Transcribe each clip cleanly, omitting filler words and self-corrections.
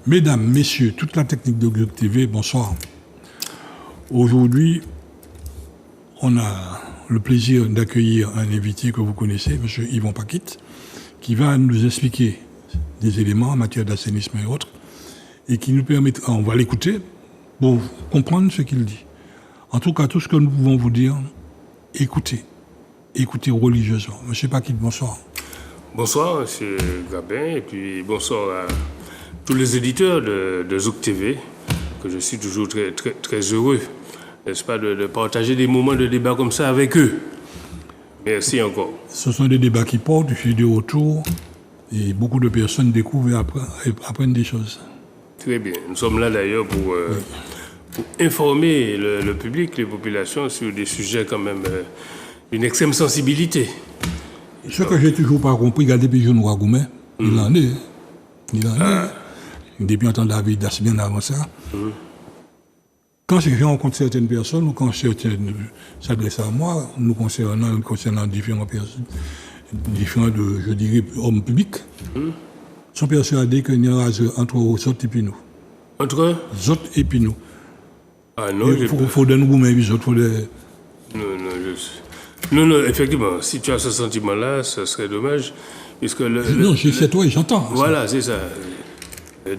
Mesdames, messieurs, toute la technique de Globe TV, bonsoir. Aujourd'hui, on a le plaisir d'accueillir un invité que vous connaissez, M. Yvon Paquit, qui va nous expliquer des éléments en matière d'assainissement et autres, et qui nous permettra, on va l'écouter pour comprendre ce qu'il dit. En tout cas, tout ce que nous pouvons vous dire, écoutez religieusement. M. Paquit, bonsoir. Bonsoir, M. Gabin, et puis bonsoir à tous les éditeurs de Zouk TV, que je suis toujours très heureux, n'est-ce pas, de partager des moments de débat comme ça avec eux. Merci encore. Ce sont des débats qui portent, je suis de retour, et beaucoup de personnes découvrent et apprennent des choses. Très bien. Nous sommes là d'ailleurs pour informer le public, les populations, sur des sujets quand même d'une extrême sensibilité. Ce que j'ai toujours pas compris, regardez Pigeon Ouagoumet, il en est. Depuis un temps David Das bien avant ça. Quand je rencontre certaines personnes ou quand certaines s'adressent à moi, nous concernant différentes personnes, je dirais, hommes publics, sont persuadés qu'il y a un hasard entre Zot et puis nous. Entre Zot et puis nous. Ah non, il faut donner nous mais Zot. Non, effectivement, si tu as ce sentiment-là, ce serait dommage, puisque non, c'est toi et j'entends. Voilà, c'est ça.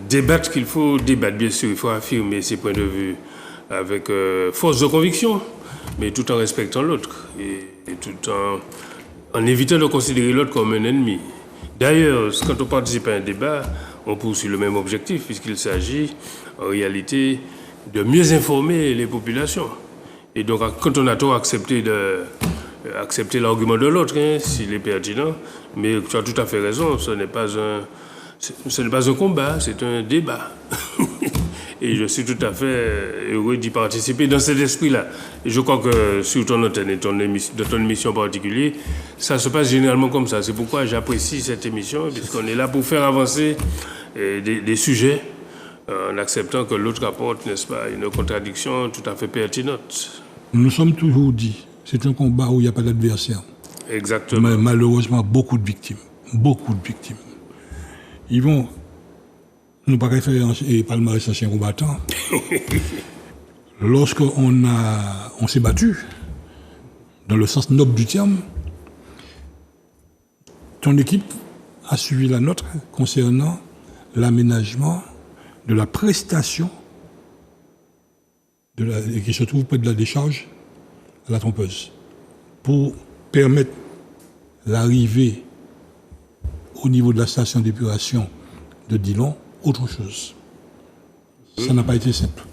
Débattre qu'il faut débattre, bien sûr, il faut affirmer ses points de vue avec force de conviction, mais tout en respectant l'autre et tout en évitant de considérer l'autre comme un ennemi. D'ailleurs, quand on participe à un débat, on poursuit le même objectif, puisqu'il s'agit en réalité de mieux informer les populations. Et donc, quand on a tort accepter l'argument de l'autre, s'il est pertinent, mais tu as tout à fait raison, ce n'est pas un combat, c'est un débat. Et je suis tout à fait heureux d'y participer dans cet esprit-là. Et je crois que sur ton antenne et de ton émission en particulier, ça se passe généralement comme ça. C'est pourquoi j'apprécie cette émission, puisqu'on est là pour faire avancer des sujets en acceptant que l'autre apporte, n'est-ce pas, une contradiction tout à fait pertinente. Nous sommes toujours dit, c'est un combat où il n'y a pas d'adversaire. Exactement. Mais malheureusement, beaucoup de victimes. Ils vont nous pas référence et palmarès ancien combattant. Lorsqu'on s'est battu, dans le sens noble du terme, ton équipe a suivi la nôtre concernant l'aménagement de la prestation qui se trouve près de la décharge à la trompeuse pour permettre l'arrivée au niveau de la station d'épuration de Dillon, autre chose. Ça n'a pas été simple.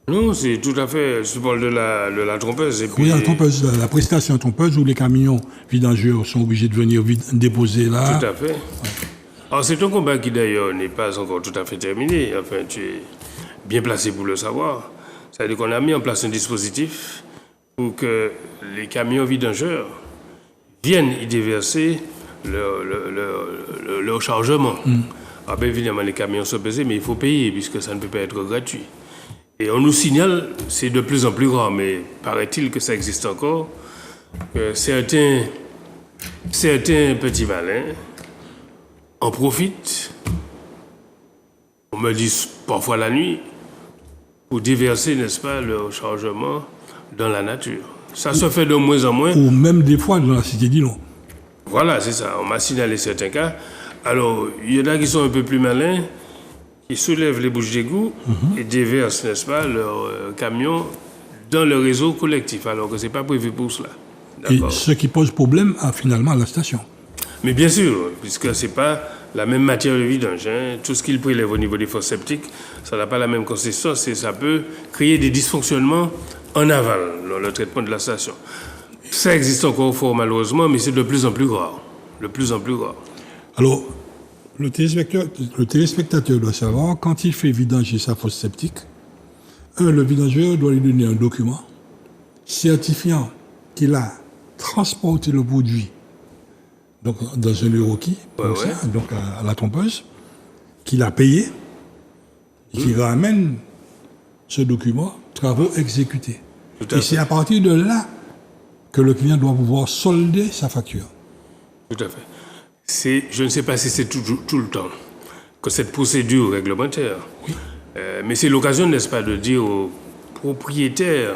Non, c'est tout à fait. Je parle de la trompeuse. Et puis... Oui, la trompeuse, la prestation trompeuse où les camions vidangeurs sont obligés de venir déposer là. Tout à fait. Alors c'est un combat qui d'ailleurs n'est pas encore tout à fait terminé. Enfin, tu es bien placé pour le savoir. C'est-à-dire qu'on a mis en place un dispositif pour que les camions vidangeurs viennent y déverser leur chargement. Ah ben évidemment, les camions sont pesés, mais il faut payer puisque ça ne peut pas être gratuit. Et on nous signale, c'est de plus en plus rare, mais paraît-il que ça existe encore, que certains petits malins en profitent, on me dit parfois la nuit, pour déverser, n'est-ce pas, leur chargement dans la nature. Ça se fait de moins en moins. Ou même des fois dans la cité d'Ilon. Voilà, c'est ça. On m'a signalé certains cas. Alors, il y en a qui sont un peu plus malins, qui soulèvent les bouches d'égout et déversent, n'est-ce pas, leurs camions dans le réseau collectif, alors que ce n'est pas prévu pour cela. Et ce qui pose problème finalement à la station. Mais bien sûr, puisque ce n'est pas la même matière de vidange. Tout ce qu'ils prélèvent au niveau des fosses septiques, ça n'a pas la même consistance et ça peut créer des dysfonctionnements en aval dans le traitement de la station. Ça existe encore fort malheureusement, mais c'est de plus en plus rare. De plus en plus rare. Alors, le téléspectateur doit savoir, quand il fait vidanger sa fosse septique, le vidangeur doit lui donner un document certifiant qu'il a transporté le produit donc, dans un Euroquis, donc à la trompeuse, qu'il a payé, et qu'il ramène ce document, travaux exécutés. Et c'est à partir de là que le client doit pouvoir solder sa facture. Tout à fait. Je ne sais pas si c'est tout le temps. que cette procédure réglementaire. Mais c'est l'occasion, n'est-ce pas, de dire aux propriétaires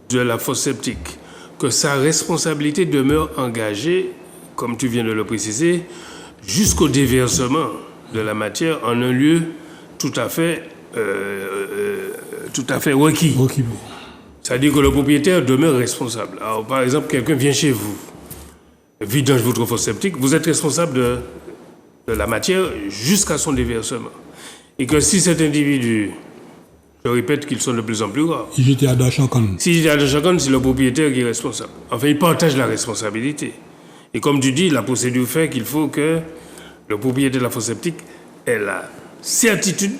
de la fosse septique que sa responsabilité demeure engagée, comme tu viens de le préciser, jusqu'au déversement de la matière en un lieu tout à fait requis. C'est-à-dire que le propriétaire demeure responsable. Alors, par exemple, quelqu'un vient chez vous, vidange votre fosse septique, vous êtes responsable de la matière jusqu'à son déversement. Et que si cet individu, je répète qu'ils sont de plus en plus rares. Si j'étais à Dachakan. Si j'étais à Dachakan, c'est le propriétaire qui est responsable. Enfin, il partage la responsabilité. Et comme tu dis, la procédure fait qu'il faut que le propriétaire de la fosse septique ait la certitude,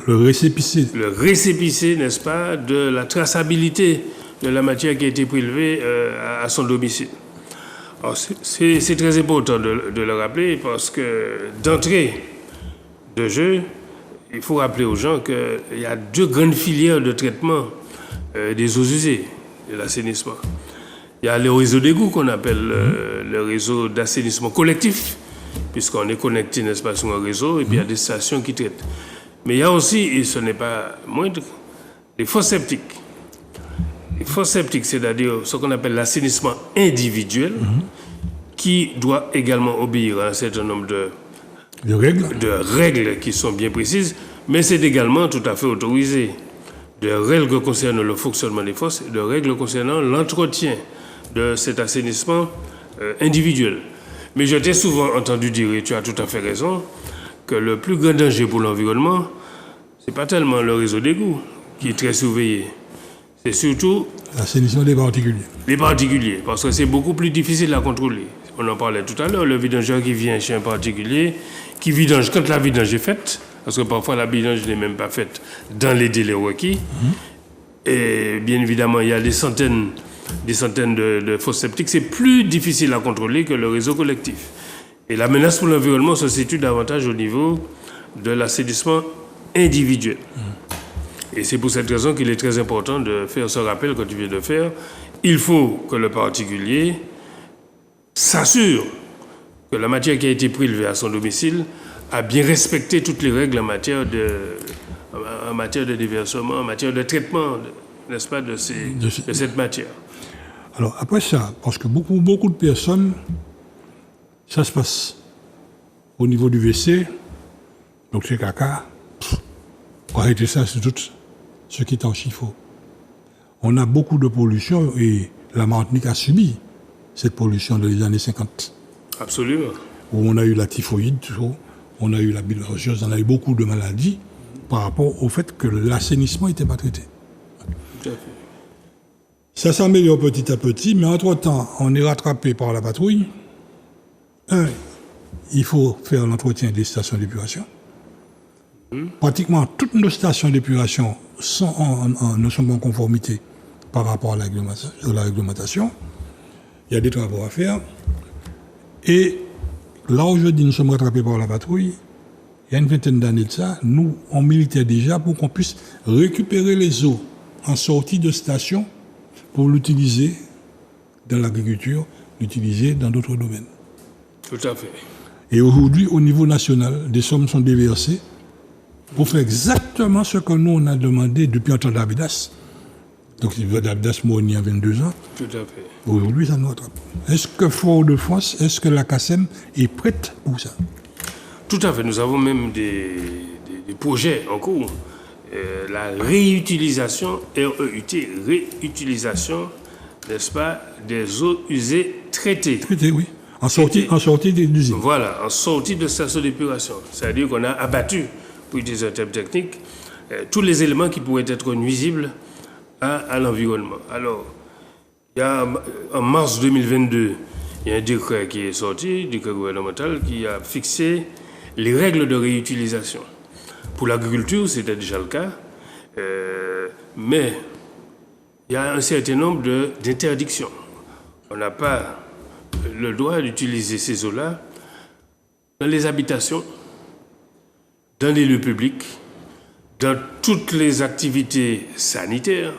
le récépissé, n'est-ce pas, de la traçabilité de la matière qui a été prélevée à son domicile. Alors, c'est très important de le rappeler parce que d'entrée de jeu, il faut rappeler aux gens qu'il y a 2 grandes filières de traitement des eaux usées, de l'assainissement. Il y a le réseau d'égout qu'on appelle le réseau d'assainissement collectif, puisqu'on est connecté, n'est-ce pas, sur un réseau, et puis il y a des stations qui traitent. Mais il y a aussi, et ce n'est pas moindre, les fosses septiques. Les fosses septiques, c'est-à-dire ce qu'on appelle l'assainissement individuel, qui doit également obéir à un certain nombre de règles qui sont bien précises, mais c'est également tout à fait autorisé. De règles concernant le fonctionnement des fosses, de règles concernant l'entretien de cet assainissement individuel. Mais je t'ai souvent entendu dire, et tu as tout à fait raison, que le plus grand danger pour l'environnement, c'est pas tellement le réseau d'égout qui est très surveillé, c'est surtout l'assainissement des particuliers. Les particuliers, parce que c'est beaucoup plus difficile à contrôler. On en parlait tout à l'heure, le vidangeur qui vient chez un particulier, qui vidange quand la vidange est faite, parce que parfois la vidange n'est même pas faite dans les délais requis. Et bien évidemment, il y a des centaines de fosses septiques. C'est plus difficile à contrôler que le réseau collectif. Et la menace pour l'environnement se situe davantage au niveau de l'assainissement individuel. Et c'est pour cette raison qu'il est très important de faire ce rappel que tu viens de faire. Il faut que le particulier s'assure que la matière qui a été prélevée à son domicile a bien respecté toutes les règles en matière de déversement, en matière de traitement, n'est-ce pas, de cette matière. Alors après ça, parce que beaucoup de personnes, ça se passe au niveau du WC, donc c'est caca, pour arrêter ça, c'est tout ce qui est en chiffon. On a beaucoup de pollution et la Martinique a subi cette pollution dans les années 50. Absolument. Où on a eu la typhoïde, on a eu la bilharziose, on a eu beaucoup de maladies par rapport au fait que l'assainissement n'était pas traité. Tout à fait. Ça s'améliore petit à petit, mais entre-temps, on est rattrapé par la patrouille. Il faut faire l'entretien des stations d'épuration. Pratiquement toutes nos stations d'épuration ne sont pas en conformité par rapport à la réglementation. Il y a des travaux à faire. Et là, aujourd'hui, nous sommes rattrapés par la patrouille. Il y a une vingtaine d'années de ça, nous, on militait déjà pour qu'on puisse récupérer les eaux en sortie de station pour l'utiliser dans l'agriculture, l'utiliser dans d'autres domaines. Tout à fait. Et aujourd'hui, au niveau national, des sommes sont déversées pour faire exactement ce que nous, on a demandé depuis un temps d'Abidas. Donc, d'Abidas Mouni a 22 ans. Tout à fait. Aujourd'hui, ça nous attrape. Est-ce que Fort-de-France, est-ce que la CACEM est prête pour ça? Tout à fait. Nous avons même des projets en cours. La réutilisation, REUT, réutilisation, n'est-ce pas, des eaux usées traitées. Traitées, oui. En sortie des usines. Voilà, en sortie de station d'épuration. C'est-à-dire qu'on a abattu, pour utiliser un terme technique, tous les éléments qui pourraient être nuisibles à l'environnement. Alors, en mars 2022, il y a un décret qui est sorti, décret gouvernemental, qui a fixé les règles de réutilisation. Pour l'agriculture, c'était déjà le cas, mais il y a un certain nombre d'interdictions. On n'a pas le droit d'utiliser ces eaux-là dans les habitations, dans les lieux publics, dans toutes les activités sanitaires,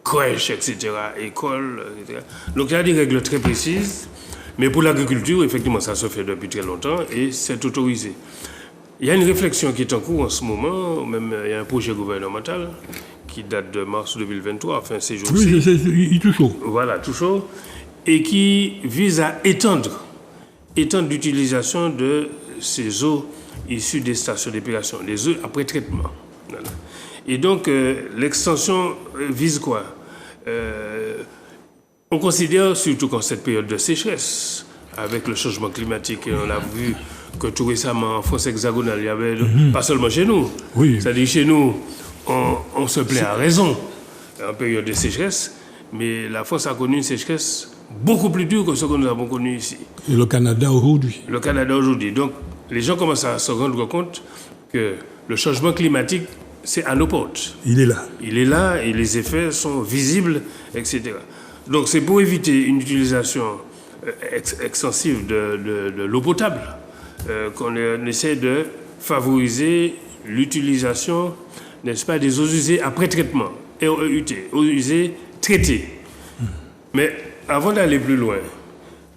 crèches, etc., écoles, etc. Donc il y a des règles très précises, mais pour l'agriculture, effectivement, ça se fait depuis très longtemps et c'est autorisé. Il y a une réflexion qui est en cours en ce moment, même il y a un projet gouvernemental qui date de mars 2023, enfin ces jours-ci. Oui, il est tout chaud. Voilà, tout chaud. Et qui vise à étendre l'utilisation de ces eaux issues des stations d'épuration, les eaux après traitement. Voilà. Et donc, l'extension vise quoi? On considère, surtout qu'en cette période de sécheresse, avec le changement climatique, et on a vu que tout récemment, en France hexagonale, il y avait, pas seulement chez nous, c'est-à-dire chez nous, on se plaint à raison en période de sécheresse, mais la France a connu une sécheresse beaucoup plus dure que ce que nous avons connu ici. Et le Canada aujourd'hui. Le Canada aujourd'hui. Donc, les gens commencent à se rendre compte que le changement climatique, c'est à nos portes. Il est là. Il est là et les effets sont visibles, etc. Donc, c'est pour éviter une utilisation extensive de l'eau potable qu'on essaie de favoriser l'utilisation, n'est-ce pas, des eaux usées après traitement, REUT, eaux usées traitées. Mais avant d'aller plus loin,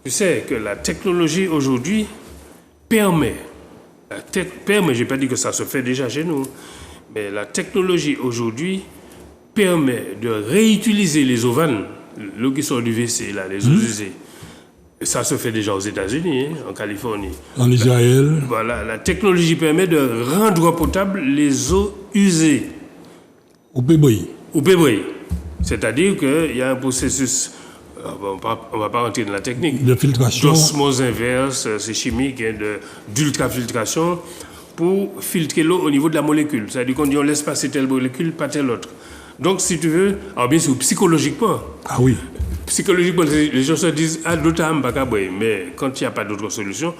tu sais que la technologie aujourd'hui permet, je n'ai pas dit que ça se fait déjà chez nous, mais la technologie aujourd'hui permet de réutiliser les eaux vannes, l'eau qui sort du WC, là, les eaux usées. Et ça se fait déjà aux États-Unis, en Californie. En Israël. Voilà, la technologie permet de rendre potables les eaux usées. Au Péboy. Au Péboy. C'est-à-dire qu'il y a un processus, on ne va pas rentrer dans la technique, de filtration. D'osmose inverse, c'est chimique, hein, d'ultrafiltration, pour filtrer l'eau au niveau de la molécule. C'est-à-dire qu'on dit on laisse passer telle molécule, pas telle autre. Donc, si tu veux, alors bien sûr, psychologiquement. Ah oui. Psychologiquement, les gens se disent ah, d'autres âmes, pas qu'à boire. Mais quand il n'y a pas d'autre solution,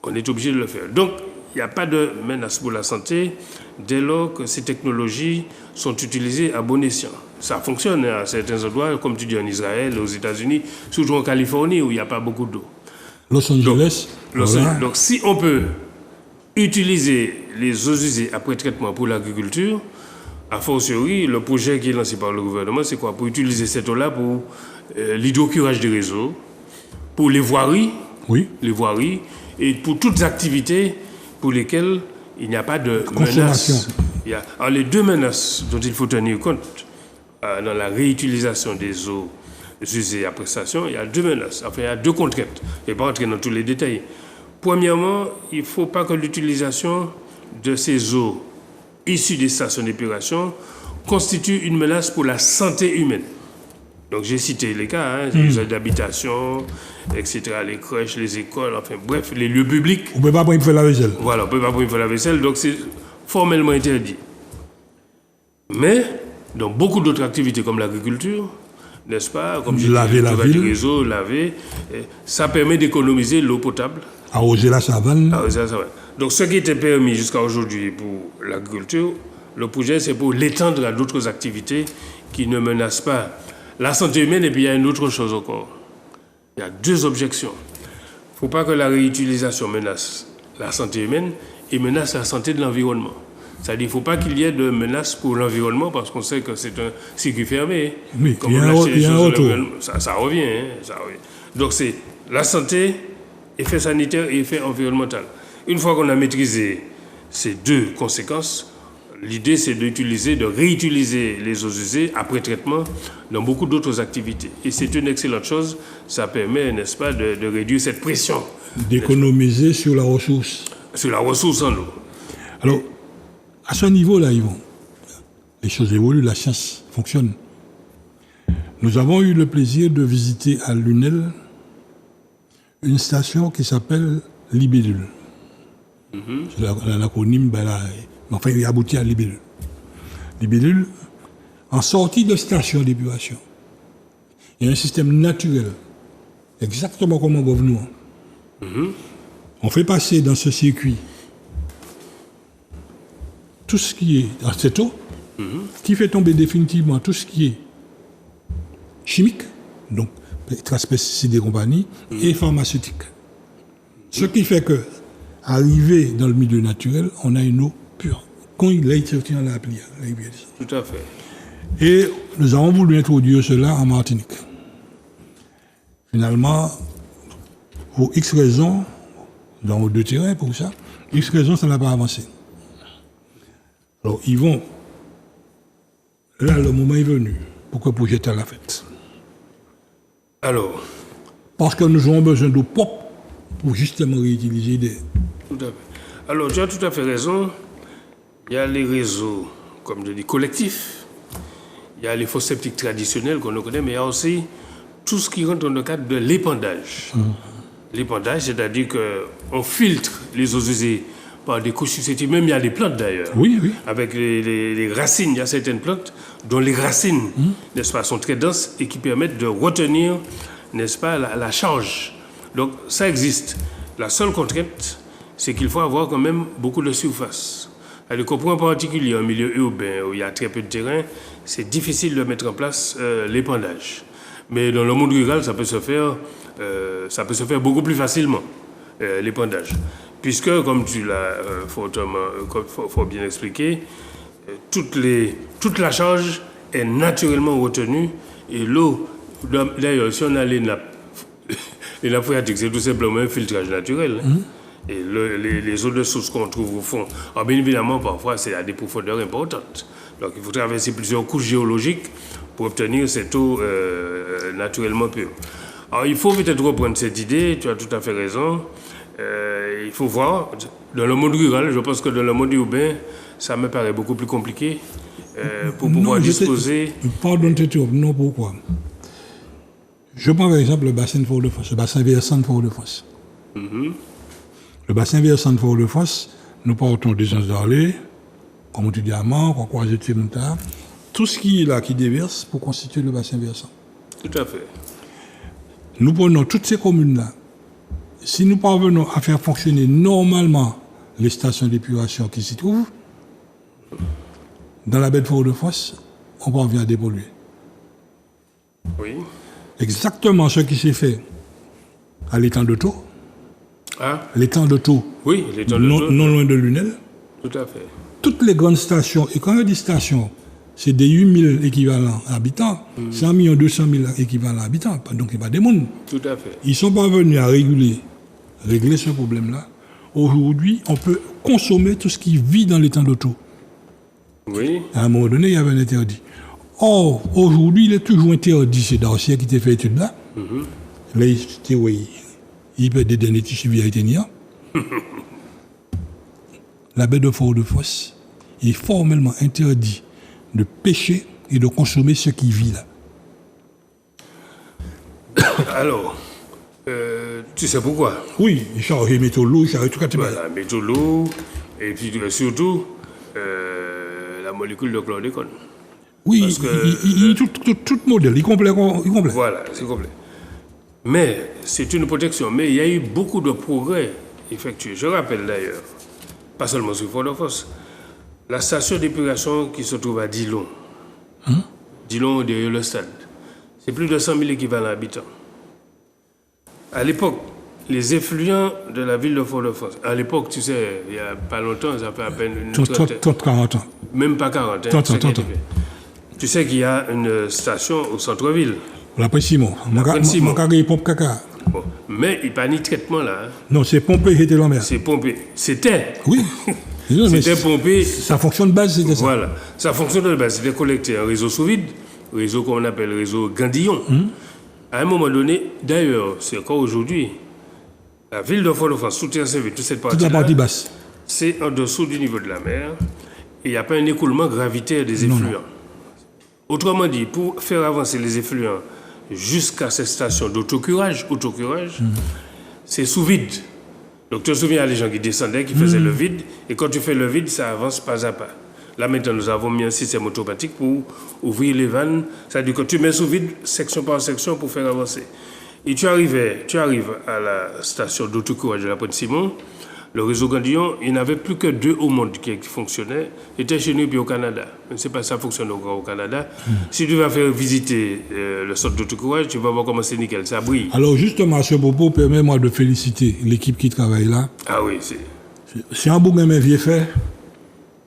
on est obligé de le faire. Donc, il n'y a pas de menace pour la santé dès lors que ces technologies sont utilisées à bon escient. Ça fonctionne à certains endroits, comme tu dis en Israël, aux États-Unis, surtout en Californie où il n'y a pas beaucoup d'eau. Los Angeles. Donc, si on peut utiliser les eaux usées après traitement pour l'agriculture, a fortiori, le projet qui est lancé par le gouvernement, c'est quoi? Pour utiliser cette eau-là pour l'hydrocurage des réseaux, pour les voiries, et pour toutes les activités pour lesquelles il n'y a pas de menace. Alors, les deux menaces dont il faut tenir compte dans la réutilisation des eaux usées à prestation, il y a deux menaces, enfin il y a deux contraintes. Je ne vais pas entrer dans tous les détails. Premièrement, il ne faut pas que l'utilisation de ces eaux issues des stations d'épuration constitue une menace pour la santé humaine. Donc j'ai cité les cas, les aides d'habitation, etc., les crèches, les écoles, enfin bref, les lieux publics. On ne peut pas prendre faire la vaisselle. Voilà, on ne peut pas prendre faire la vaisselle, donc c'est formellement interdit. Mais dans beaucoup d'autres activités comme l'agriculture, n'est-ce pas, comme laver la ville, du réseau, laver, ça permet d'économiser l'eau potable. Arroser la savane. Donc ce qui était permis jusqu'à aujourd'hui pour l'agriculture, le projet c'est pour l'étendre à d'autres activités qui ne menacent pas la santé humaine. Et puis il y a une autre chose encore. Il y a deux objections. Il ne faut pas que la réutilisation menace la santé humaine et menace la santé de l'environnement. C'est-à-dire qu'il ne faut pas qu'il y ait de menace pour l'environnement parce qu'on sait que c'est un circuit fermé. Oui, comme il y a un retour. Ça revient, ça revient. Donc c'est la santé, effet sanitaire et effet environnemental. Une fois qu'on a maîtrisé ces deux conséquences, l'idée c'est de réutiliser les eaux usées après traitement dans beaucoup d'autres activités. Et c'est une excellente chose, ça permet, n'est-ce pas, de réduire cette pression. D'économiser sur la ressource. Sur la ressource en eau. Alors, à ce niveau-là, Yvon, les choses évoluent, la science fonctionne. Nous avons eu le plaisir de visiter à Lunel une station qui s'appelle Libellule. C'est l'acronyme, enfin, il aboutit à Libellule. Libellule, en sortie de station d'épuration, il y a un système naturel, exactement comme en Bovenouan. On fait passer dans ce circuit tout ce qui est dans cette eau, qui fait tomber définitivement tout ce qui est chimique, donc traces pesticides et compagnie, et pharmaceutique. Ce qui fait que, arrivé dans le milieu naturel, on a une eau pure. Quand il a été dans la pluie. Tout à fait. Et nous avons voulu introduire cela en Martinique. Finalement, pour X raisons, dans deux terrains pour ça, X raison, ça n'a pas avancé. Alors, ils vont. Là, le moment est venu pour que le projet ait la fête. Alors, Parce que nous avons besoin d'eau propre pour justement réutiliser des. tout à fait. Alors, tu as tout à fait raison. Il y a les réseaux, comme je dis, collectifs. Il y a les fosses septiques traditionnels qu'on connaît, mais il y a aussi tout ce qui rentre dans le cadre de l'épandage. L'épandage, c'est-à-dire qu'on filtre les eaux usées par des couches susceptibles. Même il y a des plantes d'ailleurs. Oui, oui. Avec les racines, il y a certaines plantes dont les racines, n'est-ce pas, sont très denses et qui permettent de retenir, n'est-ce pas, la charge. Donc ça existe. La seule contrainte, c'est qu'il faut avoir quand même beaucoup de surface. Alors, pour en particulier en milieu urbain où il y a très peu de terrain, c'est difficile de mettre en place l'épandage. Mais dans le monde rural, ça peut se faire beaucoup plus facilement, l'épandage. Puisque, comme tu l'as fort bien expliqué, toute la charge est naturellement retenue et l'eau, d'ailleurs, si on a les nappes phréatiques, c'est tout simplement un filtrage naturel. Et les eaux de source qu'on trouve au fond, alors bien évidemment, parfois, c'est à des profondeurs importantes. Donc, il faut traverser plusieurs couches géologiques pour obtenir cette eau naturellement pure. Alors, il faut peut-être reprendre cette idée, tu as tout à fait raison. Il faut voir, dans le monde rural, je pense que dans le monde urbain, ça me paraît beaucoup plus compliqué pour pouvoir disposer. Pardon de t'interrompre, non, pourquoi? Je prends par exemple le bassin de Fort-de-France, le bassin versant de Fort-de-France. Le bassin versant de Fort-de-France, nous partons des gens d'Arlé, comme du diamant, qu'on croise de Timonta, tout ce qui est là, qui déverse pour constituer le bassin versant. Tout à fait. Nous prenons toutes ces communes-là. Si nous parvenons à faire fonctionner normalement les stations d'épuration qui s'y trouvent, dans la baie de Fort-de-France, on parvient à dépolluer. Oui. Exactement ce qui s'est fait à l'étang de Thau. Ah, L'étang de Thau, oui, les temps de non, l'eau. non loin de Lunel. Tout à fait. Toutes les grandes stations, et quand on dit stations, c'est des 8000 équivalents habitants, 100 millions, 200 000 équivalents habitants, donc il n'y a pas des mondes. Tout à fait. Ils sont parvenus à régler ce problème-là. Aujourd'hui, on peut consommer tout ce qui vit dans l'étang de Thau. Oui. À un moment donné, il y avait un interdit. Or, aujourd'hui, il est toujours interdit, c'est Darcier qui t'a fait étude là. Là, il peut des derniers suivis à Eténia. La baie de Fort-de-France est formellement interdit de pêcher et de consommer ce qui vit là. Alors, tu sais pourquoi? Oui, il charge métaux lourds, il charge tout ça. Voilà, métaux lourds, et puis surtout, la molécule de chlordécone. Oui, Parce que, tout modèle, il complet. Voilà, c'est complet. Mais c'est une protection. Mais il y a eu beaucoup de progrès effectués. Je rappelle d'ailleurs, pas seulement sur Fort-de-France, la station d'épuration qui se trouve à Dillon. Dillon, derrière le stade. C'est plus de 100 000 équivalents habitants. À l'époque, les effluents de la ville de Fort-de-France, à l'époque, tu sais, il n'y a pas longtemps, ça fait à peine une 40 ans. même pas 40 ans. 30 ans. Tu sais qu'il y a une station au centre-ville. L'après Simon. Mon pompe caca. Bon. Mais il n'y a pas ni traitement là. Hein. Non, c'est pompé, j'étais l'envers. C'est pompé. C'était. Oui. C'était pompé. Ça fonctionne de base, c'était ça. Voilà. Ça fonctionne de base. C'était collecté un réseau sous vide, réseau qu'on appelle réseau Gandillon. À un moment donné, d'ailleurs, c'est encore aujourd'hui, la ville de Fort-de-France, toute cette partie-là, Toute la partie basse. c'est en dessous du niveau de la mer. Et il n'y a pas un écoulement gravitaire des effluents. Non. Autrement dit, pour faire avancer les effluents jusqu'à cette station d'autocurage, c'est sous vide. Donc tu te souviens, il y a les gens qui descendaient, qui faisaient le vide, et quand tu fais le vide, ça avance pas à pas. Là maintenant, nous avons mis un système automatique pour ouvrir les vannes, c'est-à-dire que tu mets sous vide section par section pour faire avancer. Et tu arrives à la station d'autocurage de la Pointe-Simon, le réseau Gandillon, il n'y avait plus que 2 au monde qui fonctionnaient. C'était chez nous et au Canada. Je ne sais pas si ça fonctionne encore au Canada. Si tu vas faire visiter le centre d'autocourage, tu vas voir comment c'est nickel, ça brille. Alors justement, à ce propos, permets-moi de féliciter l'équipe qui travaille là. Ah oui, c'est un bouquin vieux fait,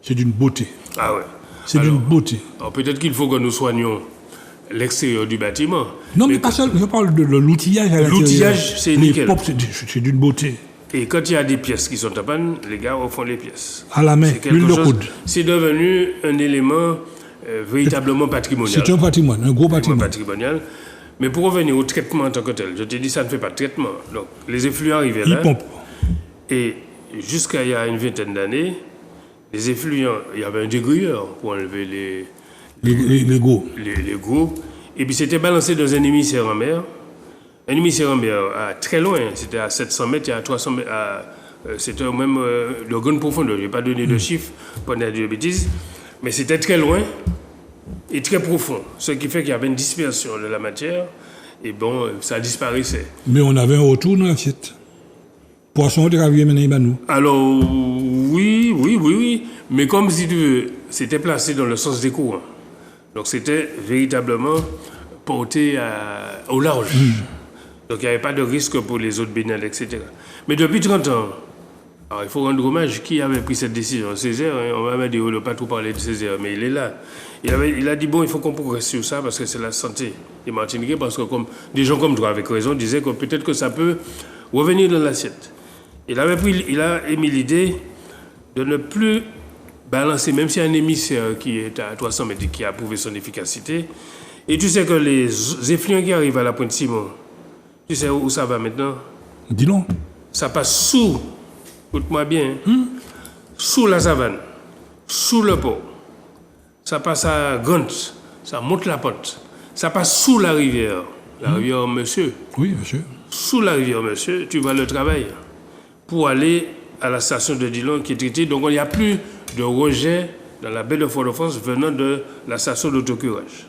c'est d'une beauté. Ah ouais. C'est d'une beauté. Alors peut-être qu'il faut que nous soignions l'extérieur du bâtiment. Non, mais pas seul, je parle de l'outillage à l'intérieur. L'outillage, c'est nickel. C'est d'une beauté. Et quand il y a des pièces qui sont en panne, les gars refont les pièces. À la main, C'est quelque l'huile de chose- coude. C'est devenu un élément véritablement patrimonial. C'est un patrimoine, un gros patrimoine. patrimonial. Mais pour revenir au traitement en tant que tel, je te dis, ça ne fait pas de traitement. Donc, les effluents arrivaient Ils là. pompent. Et jusqu'à il y a une vingtaine d'années, les effluents, il y avait un dégruilleur pour enlever Les gros. les gros. Et puis c'était balancé dans un émissaire en mer. Un émissaire en mer à très loin, c'était à 700 mètres, il y a 300 mètres. C'était même de grande profondeur. Je n'ai pas donné de chiffres pour ne pas dire de bêtises. Mais c'était très loin et très profond. Ce qui fait qu'il y avait une dispersion de la matière. Et bon, ça disparaissait. Mais on avait un retour dans l'assiette. Poisson, on était maintenant, nous. Alors, oui. Mais comme si tu veux, c'était placé dans le sens des courants. Donc c'était véritablement porté au large. Donc il n'y avait pas de risque pour les autres baignades, etc. Mais depuis 30 ans, alors il faut rendre hommage qui avait pris cette décision. Césaire, hein, on va dire, on n'a pas trop parlé de Césaire, mais il est là. Il a dit, bon, il faut qu'on progresse sur ça parce que c'est la santé des Martiniquais, parce que comme, des gens comme toi, avec raison, disaient que peut-être que ça peut revenir dans l'assiette. Il a émis l'idée de ne plus balancer, même s'il y a un émissaire qui est à 300 mètres et qui a prouvé son efficacité. Et tu sais que les effluents qui arrivent à la Pointe-Simon, tu sais où ça va maintenant? Dis-donc. Ça passe sous, écoute-moi bien, sous la savane, sous le port. Ça passe à Gant, ça monte la pente. Ça passe sous la rivière Monsieur. Oui, monsieur. Sous la rivière Monsieur, tu vas le travail pour aller à la station de Dillon qui est traitée. Donc il n'y a plus de rejet dans la baie de Fort-de-France venant de la station d'autocurage.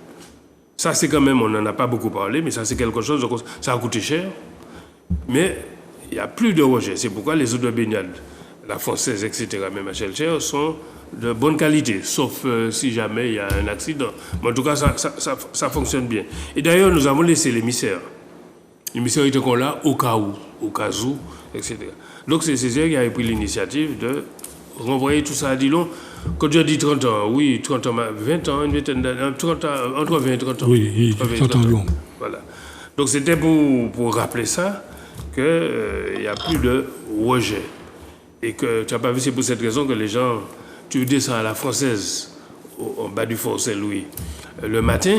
Ça, c'est quand même, on n'en a pas beaucoup parlé, mais ça, c'est quelque chose, donc ça a coûté cher. Mais il n'y a plus de rejet. C'est pourquoi les eaux de baignade, la française, etc., même à Chelcher, sont de bonne qualité, sauf si jamais il y a un accident. Mais en tout cas, ça fonctionne bien. Et d'ailleurs, nous avons laissé l'émissaire. L'émissaire était qu'on l'a au cas où, etc. Donc, c'est Césaire qui avait pris l'initiative de renvoyer tout ça à Dillon. Quand je dis 30 ans, oui, 30 ans, 20 ans, une vingtaine d'années, entre 20 et 30 ans. Oui, 30 ans. Voilà. Donc c'était pour rappeler ça, qu'il n'y a plus de rejet. Et que tu n'as pas vu, c'est pour cette raison que les gens, tu descends à la française, en bas du Fort Saint-Louis, le matin,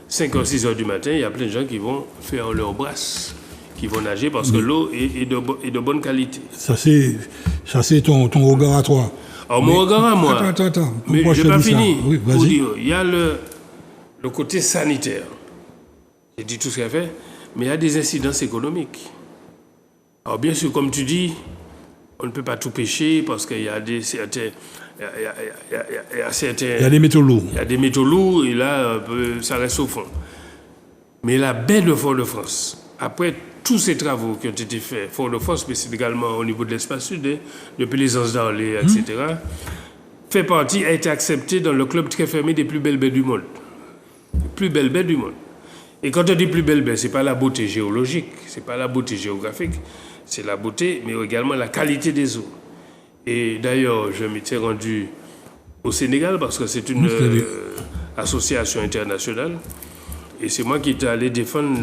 5 ou 6 heures du matin, il y a plein de gens qui vont faire leur brasse, qui vont nager parce que l'eau est de bonne qualité. Ça, c'est ton regard à toi. Alors, mon regard à moi, Attends. mais Pourquoi je je n'ai pas dis ça? fini. Oui, Pour vas-y. dire, il y a le côté sanitaire. J'ai dit tout ce qu'il a fait, mais il y a des incidences économiques. Alors, bien sûr, comme tu dis, on ne peut pas tout pêcher parce qu'il y a certains. Il y a des métaux lourds. Il y a des métaux lourds et là, ça reste au fond. Mais la baie de Fort-de-France, après tous ces travaux qui ont été faits, Fort-de-France, mais c'est également au niveau de l'espace sud, hein, de Plaisance d'Arlé, etc., fait partie, a été accepté dans le club très fermé des plus belles baies du monde. Les plus belles baies du monde. Et quand on dit plus belle baie, ce n'est pas la beauté géologique, ce n'est pas la beauté géographique, c'est la beauté, mais également la qualité des eaux. Et d'ailleurs, je m'étais rendu au Sénégal parce que c'est une association internationale. Et c'est moi qui étais allé défendre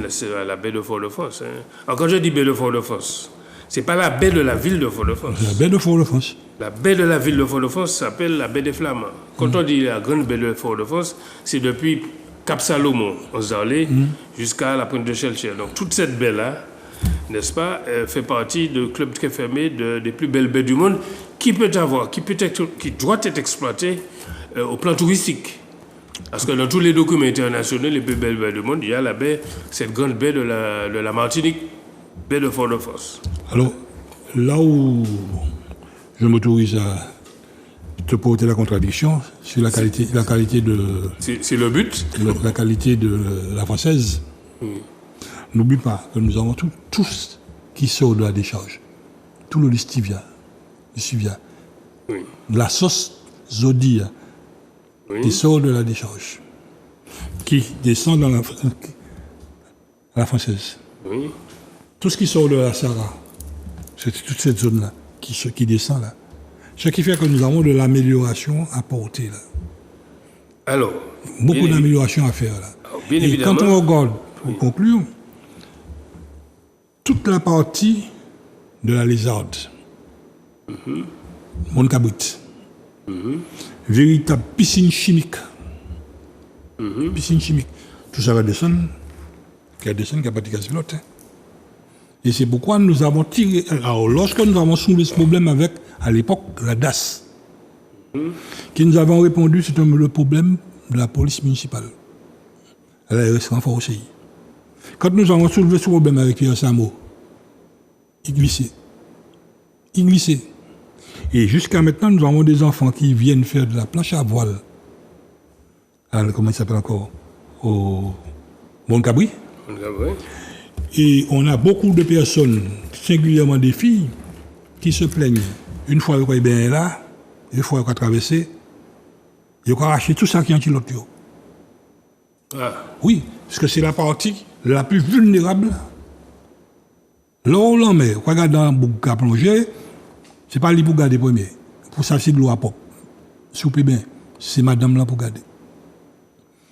la baie de Fort-de-France. Hein. Alors quand je dis baie de Fort-de-France, ce n'est pas la baie de la ville de Fort-de-France. La baie de Fort-de-France. La baie de la ville de Fort-de-France s'appelle la baie des Flamands. Quand on dit la grande baie de Fort-de-France, c'est depuis Cap Salomon, en Zarlé, jusqu'à la pointe de Chelcher. Donc toute cette baie-là, n'est-ce pas, fait partie du club très fermé des plus belles baies du monde qui doit être exploitée au plan touristique. Parce que dans tous les documents internationaux, les plus belles baies du monde, il y a la baie, cette grande baie de la Martinique, baie de Fort-de-France. Alors, là où je m'autorise à te porter la contradiction, c'est la qualité de... C'est le but. La qualité de la française. N'oublie pas que nous avons tout ce qui sort de la décharge. Tout le listivia, la sauce zodia, qui sort de la décharge, qui descend dans la française. Oui. Tout ce qui sort de la Sahara, c'est toute cette zone-là qui descend là. Ce qui fait que nous avons de l'amélioration à porter là. Alors, beaucoup d'amélioration à faire là. Alors, bien Et évidemment, quand on regarde, pour conclure, toute la partie de la Lézarde, Montcabrit. Véritable piscine chimique. Piscine chimique. Tout ça va descendre, qui a pas de gaz pilote. Et c'est pourquoi nous avons tiré. Alors, lorsque nous avons soulevé ce problème avec, à l'époque, la DAS, qui nous avons répondu, c'est le problème de la police municipale. Elle a resté renfort aussi. Quand nous avons soulevé ce problème avec Pierre Samo, il glissait. Et jusqu'à maintenant, nous avons des enfants qui viennent faire de la planche à voile. Alors, comment il s'appelle encore? Au Montcabrit. Et on a beaucoup de personnes, singulièrement des filles, qui se plaignent. Une fois qu'elles sont bien là, une fois qu'elles ont traversé, ils ont arraché tout ça qui est antilope. Oui, parce que c'est la partie la plus vulnérable. Là où l'on met, regarde dans le bouc à plonger, ce n'est pas lui pour garder premier. Pour ça, c'est de l'eau à pop. S'il vous plaît bien, c'est madame là pour garder.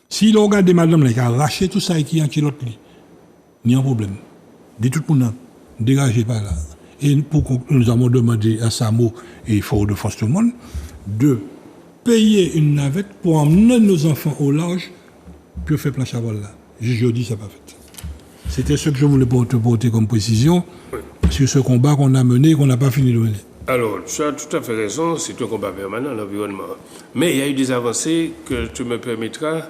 Si l'on regarde madame là qui a arraché tout ça qui est antilope, il y a un problème. Dit tout le monde, dégagez pas là. Et nous avons demandé à Samo et Fort de Force tout le monde de payer une navette pour emmener nos enfants au large que fait planche à voile là. Jeudi, ça n'a pas fait. C'était ce que je voulais te porter comme précision sur ce combat qu'on a mené et qu'on n'a pas fini de mener. Alors, tu as tout à fait raison, c'est un combat permanent, l'environnement. Mais il y a eu des avancées que tu me permettras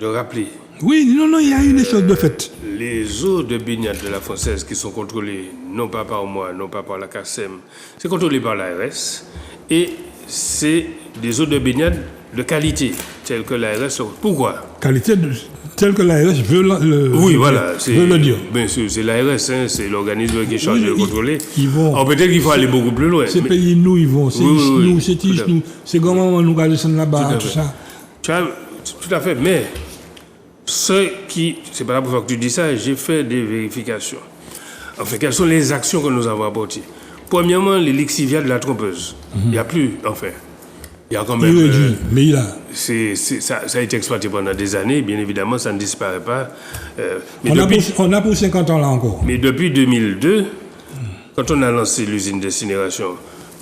de rappeler. Oui, non, il y a eu des choses de fait. Les eaux de baignade de la Française qui sont contrôlées, non pas par moi, non pas par la CACEM, c'est contrôlé par l'ARS. Et c'est des eaux de baignade de qualité, telles que l'ARS. Pourquoi? Qualité telle que l'ARS veut le dire. Bien sûr, c'est l'ARS, c'est l'organisme qui est chargé de contrôler. Alors peut-être qu'il faut aller beaucoup plus loin. Ces pays, nous, ils vont. C'est nous, c'est nous. C'est comment nous allons descendre là-bas, tout ça. Tout à fait, mais c'est pas la première fois que tu dis ça, j'ai fait des vérifications. Enfin, quelles sont les actions que nous avons apportées? Premièrement, les lixiviats de la trompeuse. Il n'y a plus, enfin. Il y a quand même. Mais il a. Ça a été exploité pendant des années, bien évidemment, ça ne disparaît pas. On a pour 50 ans là encore. Mais depuis 2002, quand on a lancé l'usine d'incinération,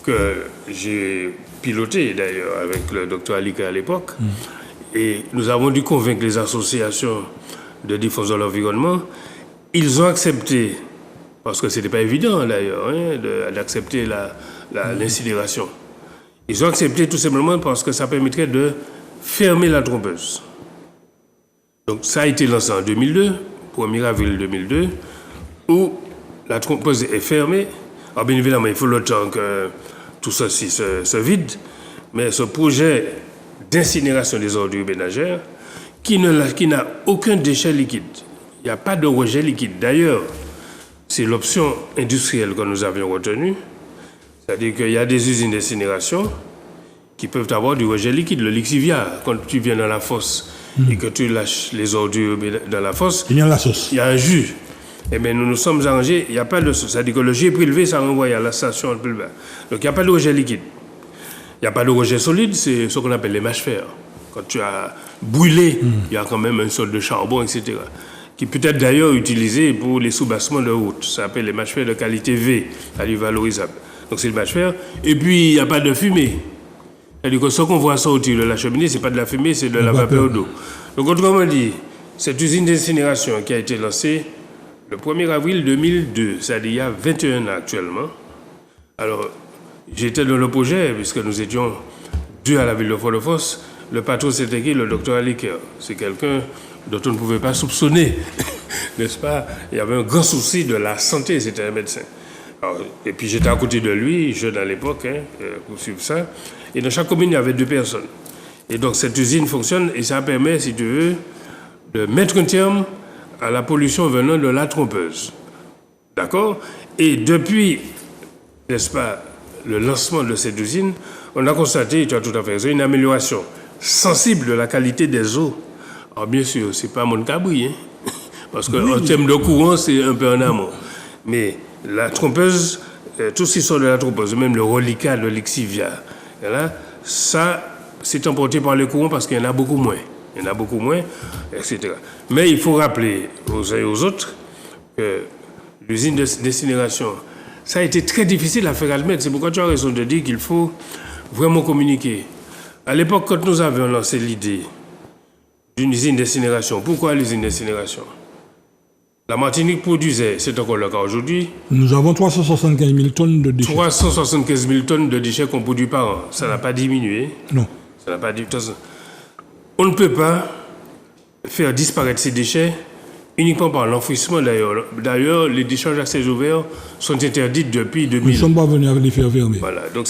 que j'ai pilotée d'ailleurs avec le docteur Alika à l'époque, et nous avons dû convaincre les associations de défense de l'environnement, ils ont accepté, parce que ce n'était pas évident d'ailleurs, d'accepter l'incinération. Ils ont accepté tout simplement parce que ça permettrait de fermer la trompeuse. Donc ça a été lancé en 2002, 1er avril 2002, où la trompeuse est fermée. Alors bien évidemment, il faut le temps que tout ceci se vide, mais ce projet d'incinération des ordures ménagères, qui n'a aucun déchet liquide. Il n'y a pas de rejet liquide. D'ailleurs, c'est l'option industrielle que nous avions retenue. C'est-à-dire qu'il y a des usines d'incinération qui peuvent avoir du rejet liquide, le lixivia. Quand tu viens dans la fosse et que tu lâches les ordures dans la fosse, il y a la sauce. Il y a un jus. Eh bien, nous nous sommes arrangés, il n'y a pas de sauce. C'est-à-dire que le jus est prélevé, ça renvoie à la station plus bas. Donc, il n'y a pas de rejet liquide. Il n'y a pas de rejet solide, c'est ce qu'on appelle les mâches-fer. Quand tu as brûlé, il y a quand même une sorte de charbon, etc. Qui peut être d'ailleurs utilisé pour les soubassements de route. Ça s'appelle les mâches-fer de qualité V, c'est-à-dire valorisable. Donc c'est le mâche-fer. Et puis, il n'y a pas de fumée. C'est-à-dire que ce qu'on voit sortir de la cheminée, ce n'est pas de la fumée, c'est de la vapeur d'eau. Donc, autrement dit, cette usine d'incinération qui a été lancée le 1er avril 2002, c'est-à-dire il y a 21 ans actuellement. Alors, j'étais dans le projet, puisque nous étions deux à la ville de Fort-de-France. Le patron, c'était qui? Le docteur Aliker. C'est quelqu'un dont on ne pouvait pas soupçonner, n'est-ce pas? Il y avait un grand souci de la santé, c'était un médecin. Alors, et puis j'étais à côté de lui, jeune à l'époque, pour suivre ça. Et dans chaque commune, il y avait 2 personnes. Et donc cette usine fonctionne et ça permet, si tu veux, de mettre un terme à la pollution venant de la trompeuse. D'accord? Et depuis, n'est-ce pas, le lancement de cette usine, on a constaté, tu as tout à fait raison, une amélioration sensible de la qualité des eaux. Alors bien sûr, ce n'est pas Montcabrit, parce qu'en termes de courant, c'est un peu en amont. Mais la trompeuse, tout ce qui sort de la trompeuse, même le reliquat, le lixivia, là, ça, c'est emporté par les courants parce qu'il y en a beaucoup moins. Il y en a beaucoup moins, etc. Mais il faut rappeler aux uns et aux autres que l'usine d'incinération, ça a été très difficile à faire admettre. C'est pourquoi tu as raison de dire qu'il faut vraiment communiquer. À l'époque, quand nous avions lancé l'idée d'une usine d'incinération, pourquoi l'usine d'incinération? La Martinique produisait, c'est encore le cas aujourd'hui, Nous avons 375 000 tonnes de déchets. 375 000 tonnes de déchets qu'on produit par an. Ça n'a pas diminué. Non. Ça n'a pas diminué. On ne peut pas faire disparaître ces déchets uniquement par l'enfouissement d'ailleurs. D'ailleurs, les décharges à ciel ouvert sont interdites depuis Nous ne 2000. sommes pas venus les faire fermer. Voilà, donc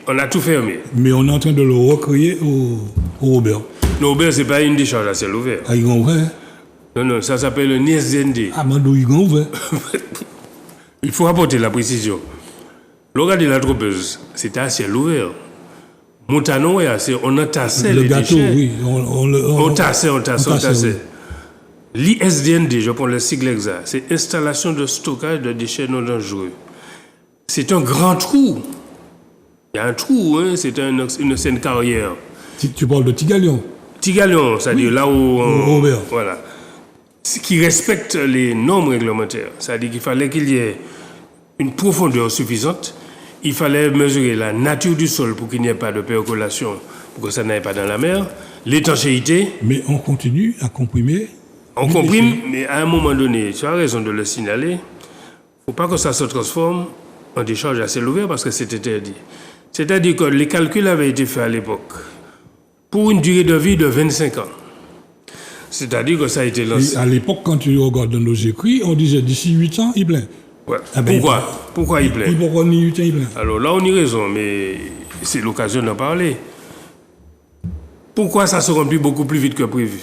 on a tout fermé. Mais on est en train de le recréer au Robert. Nos Robert, ce n'est pas une décharge à ciel ouvert. Ah, ils ont ouvert. Non, ça s'appelle un ISDND. Ah, Mandou, ils ont ouvert. Il faut apporter la précision. L'organe de la trompeuse, c'était à ciel ouvert. Montano, on entassait Le les gâteau, déchets. oui. On tassait. oui. L'ISDND, je prends le sigle exact, c'est Installation de stockage de déchets non dangereux. C'est un grand trou. Il y a un trou, hein, c'est une carrière. Tu parles de Tigalion. Tigalion, c'est-à-dire là où Robert. voilà. Qui respecte les normes réglementaires. C'est-à-dire qu'il fallait qu'il y ait une profondeur suffisante. Il fallait mesurer la nature du sol pour qu'il n'y ait pas de percolation, pour que ça n'aille pas dans la mer. L'étanchéité. Mais on continue à comprimer. On comprime, mais à un moment donné, tu as raison de le signaler, il ne faut pas que ça se transforme en décharge à ciel ouvert parce que c'est interdit. C'est-à-dire que les calculs avaient été faits à l'époque pour une durée de vie de 25 ans. C'est-à-dire que ça a été lancé. Et à l'époque, quand tu regardes dans nos écrits, on disait d'ici 8 ans, il plaît. Ouais. Ah ben, Pourquoi il plaît? Il pourra ni 8 ans, il plaît. Alors là, on y raison, mais c'est l'occasion d'en parler. Pourquoi ça se remplit beaucoup plus vite que prévu?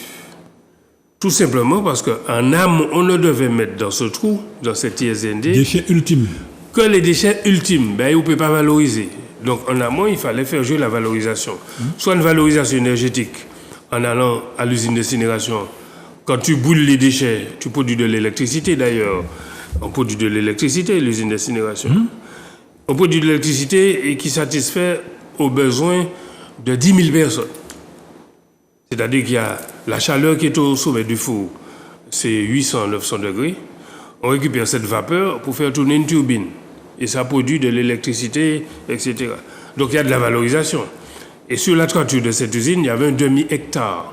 Tout simplement parce qu'en amont, on ne devait mettre dans ce trou, dans cette ISND, Déchets ultimes. que les déchets ultimes, on ne peut pas valoriser. Donc en amont, il fallait faire jouer la valorisation. Soit une valorisation énergétique, en allant à l'usine d'incinération. Quand tu brûles les déchets, tu produis de l'électricité d'ailleurs. On produit de l'électricité, l'usine d'incinération. On produit de l'électricité et qui satisfait aux besoins de 10 000 personnes. C'est-à-dire qu'il y a la chaleur qui est au sommet du four, c'est 800-900 degrés. On récupère cette vapeur pour faire tourner une turbine. Et ça produit de l'électricité, etc. Donc il y a de la valorisation. Et sur la toiture de cette usine, il y avait un demi-hectare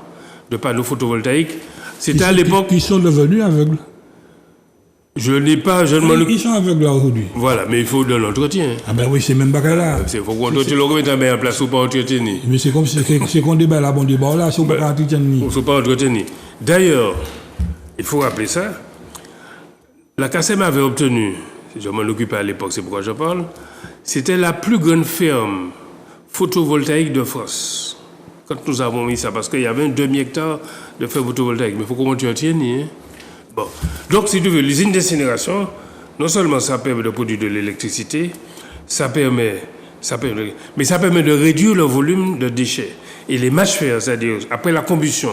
de panneaux photovoltaïques. C'était à l'époque... Ils sont devenus aveugles. Je ne m'en occupe. Ils sont aveugles là aujourd'hui. Voilà, mais il faut de l'entretien. Ah ben oui, c'est même pas là. Il faut qu'on tu le remettes en place ou pas entretenir. Mais c'est comme si c'est qu'on débat là, bon débat là, c'est pas entretenir. Il ne faut pas entretenir. D'ailleurs, il faut rappeler ça. La CACEM avait obtenu, je m'en occupais à l'époque, c'est pourquoi je parle, c'était la plus grande ferme photovoltaïque de France. Quand nous avons mis ça, parce qu'il y avait un demi-hectare de ferme photovoltaïque. Mais il faut comment tu entretenir. Bon. Donc, si tu veux, l'usine d'incinération, non seulement ça permet de produire de l'électricité, mais ça permet de réduire le volume de déchets. Et les mâches-fer, c'est-à-dire après la combustion,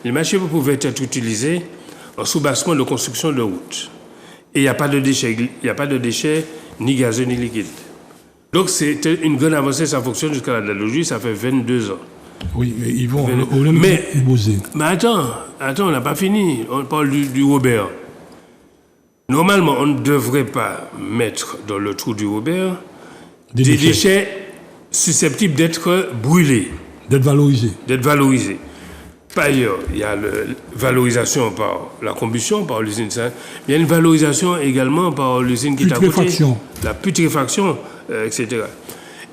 les mâches-fer pouvaient être utilisés en soubassement de construction de routes. Et il n'y a pas de déchets, ni gazeux ni liquides. Donc, c'est une grande avancée, ça fonctionne jusqu'à la date d'aujourd'hui, ça fait 22 ans. Oui, mais ils vont. Mais attends, on n'a pas fini. On parle du Robert. Normalement, on ne devrait pas mettre dans le trou du Robert des déchets susceptibles d'être brûlés. D'être valorisés. Par ailleurs, il y a la valorisation par la combustion, par l'usine. Il y a une valorisation également par l'usine qui est à côté. La putréfaction, etc.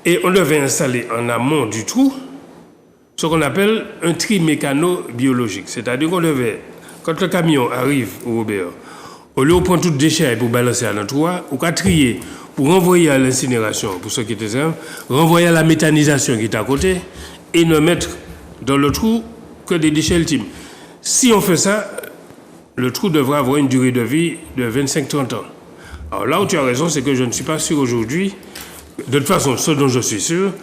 Et on devait installer en amont du trou ce qu'on appelle un tri mécano-biologique. C'est-à-dire qu'on devait, quand le camion arrive au Robert, au lieu de prendre tout le déchet pour balancer à notre trou, ou qu'à trier, pour renvoyer à l'incinération, pour ceux qui étaient simples, renvoyer à la méthanisation qui est à côté, et ne mettre dans le trou que des déchets ultimes. Si on fait ça, le trou devra avoir une durée de vie de 25-30 ans. Alors là où tu as raison, c'est que je ne suis pas sûr aujourd'hui, de toute façon, ce dont je suis sûr,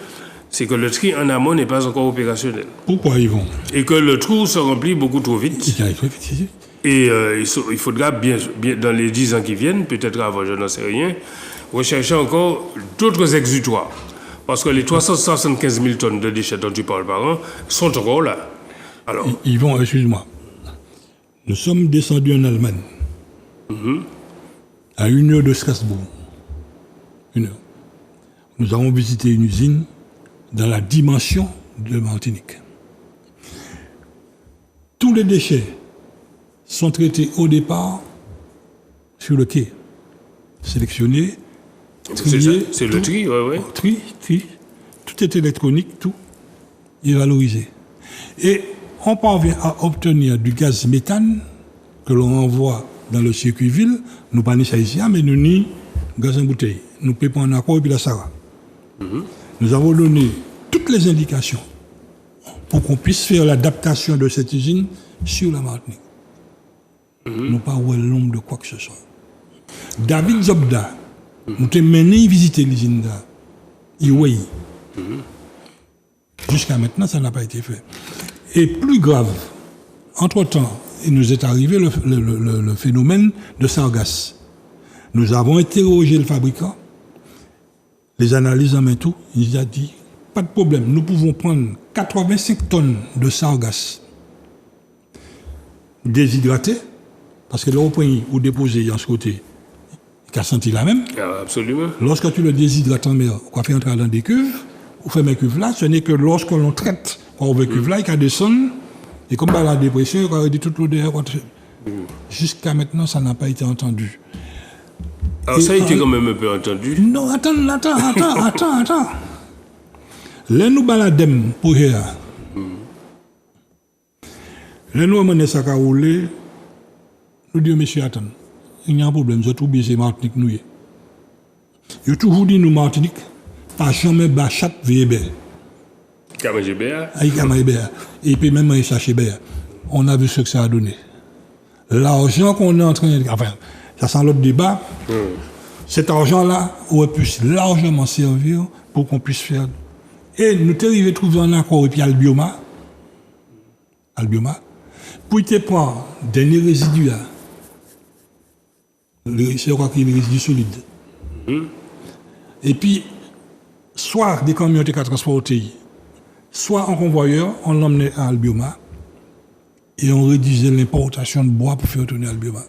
c'est que le tri en amont n'est pas encore opérationnel. Pourquoi ils vont? Et que le trou se remplit beaucoup trop vite. Et il faudra bien, dans les 10 ans qui viennent, peut-être avant, je n'en sais rien, rechercher encore d'autres exutoires. Parce que les 375 000 tonnes de déchets dont tu parles par an sont encore là. Alors, ils vont, excuse-moi. Nous sommes descendus en Allemagne, à 1 heure de Strasbourg. 1 heure. Nous avons visité une usine dans la dimension de Martinique. Tous les déchets sont traités au départ sur le quai, sélectionnés, triés. C'est le tri, ouais. Tri, tout est électronique, tout est valorisé. Et on parvient à obtenir du gaz méthane que l'on envoie dans le circuit ville. Nous pas ça ici, mais nous ni gaz en bouteille. Nous payons un accord et puis la Sarah. Nous avons donné toutes les indications pour qu'on puisse faire l'adaptation de cette usine sur la Martinique. Nous pas voir l'ombre de quoi que ce soit. David Zobda, nous t'ai mené visiter l'usine là. Oui. Jusqu'à maintenant, ça n'a pas été fait. Et plus grave, entre-temps, il nous est arrivé le phénomène de sargasse. Nous avons interrogé le fabricant, les analyses en main tout, il nous a dit, pas de problème, nous pouvons prendre 85 tonnes de sargasse déshydratée, parce que là, au point où déposer en ce côté, il a senti la même. Ah, absolument. Lorsque tu le déshydrates en mer, on fait entrer dans des cuves, on fait mes cuves là, ce n'est que lorsque l'on traite, on veut cuves là, il a descendre, et comme la dépression, il a dit toute l'odeur. Jusqu'à maintenant, ça n'a pas été entendu. Alors, ça a été quand même un peu entendu. Non, attends. Là, nous baladons pour hier. Là, nous amenons ça à rouler. Nous disons, monsieur, attends, il y a un problème, j'ai oublié, c'est Martinique, nous. Il y a toujours dit, nous, Martinique, pas jamais bachat VB. Kamajébéa. Et puis même, il cherche béa. On a vu ce que ça a donné. L'argent qu'on est en train de... Enfin, ça sent l'autre débat. Cet argent-là aurait pu largement servir pour qu'on puisse faire... Et nous sommes arrivés à trouver un accord et puis Albioma, pour te prendre des résidus là. C'est quoi qu'il y a des résidus solides. Et puis, soit des camions qui transportés, soit en convoyeur, on l'emmenait à Albioma et on réduisait l'importation de bois pour faire tourner Albioma.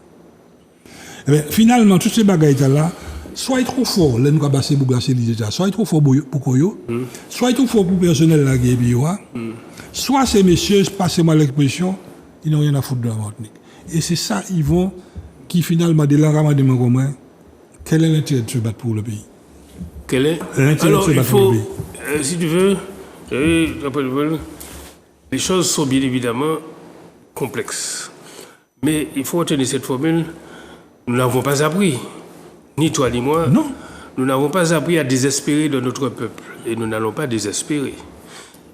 Et bien, finalement, tous ces bagailles-là, soit trop fort, là nous avons passé pour glasser les États, soit trop fort pour Koyo, soit trop fort pour le personnel là qui est soit ces messieurs, passez-moi l'expression, ils n'ont rien à foutre de la Martinique. Et c'est ça, ils vont, qui finalement, de l'enramat de mon commun, quel est l'intérêt de se battre pour le pays? Quel est l'intérêt Alors, de se il battre pour faut, le pays? si tu veux, les choses sont bien évidemment complexes. Mais il faut retenir cette formule, nous n'avons pas appris, ni toi ni moi, Non. Nous n'avons pas appris à désespérer de notre peuple. Et nous n'allons pas désespérer.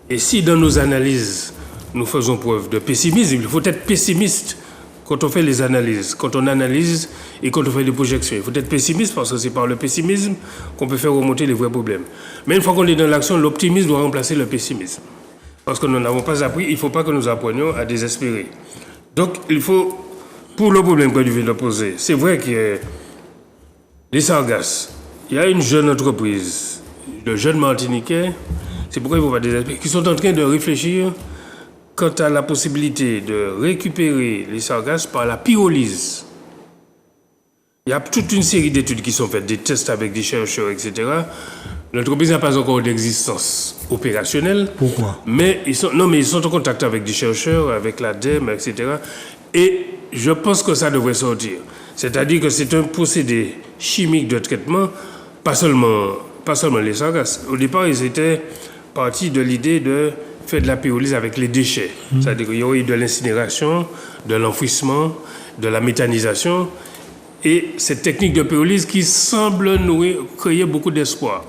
Et si dans nos analyses, nous faisons preuve de pessimisme, il faut être pessimiste quand on fait les analyses, quand on analyse et quand on fait des projections. Il faut être pessimiste parce que c'est par le pessimisme qu'on peut faire remonter les vrais problèmes. Mais une fois qu'on est dans l'action, l'optimisme doit remplacer le pessimisme. Parce que nous n'avons pas appris, il ne faut pas que nous apprenions à désespérer. Donc, il faut, pour le problème que tu viens de poser, c'est vrai que les sargasses, il y a une jeune entreprise, le jeune Martiniquais, c'est pourquoi il ne faut pas désespérer, qui sont en train de réfléchir quant à la possibilité de récupérer les sargasses par la pyrolyse. Il y a toute une série d'études qui sont faites, des tests avec des chercheurs, etc. L'entreprise n'a pas encore d'existence opérationnelle. Pourquoi? Mais ils sont en contact avec des chercheurs, avec l'ADEME, etc. Et je pense que ça devrait sortir. C'est-à-dire que c'est un procédé chimique de traitement, pas seulement les sargasses. Au départ, ils étaient partis de l'idée de faire de la pyrolyse avec les déchets. C'est-à-dire qu'il y aurait eu de l'incinération, de l'enfouissement, de la méthanisation. Et cette technique de pyrolyse qui semble nous créer beaucoup d'espoir.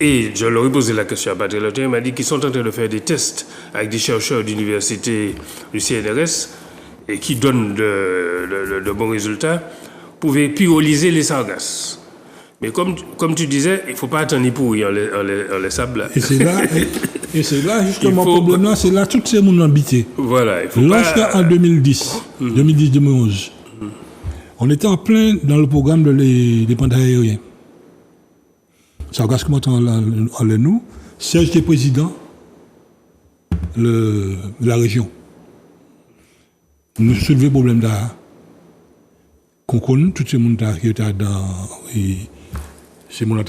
Et je leur ai posé la question à Patrick Lottin, il m'a dit qu'ils sont en train de faire des tests avec des chercheurs d'université du CNRS et qui donnent de bons résultats pour pyrolyser les sargasses. Mais comme tu disais, il ne faut pas attendre ni pourrir en les sables. Et c'est là, justement, le problème là, c'est là toutes ces gens habités. Voilà. En 2010-2011, on était en plein dans le programme des pantalons aériens. Sargasses comment en nous, Serge était président de la région. Nous soulevons le problème là. Qu'on connaît, tout ce monde qui était dans c'est mon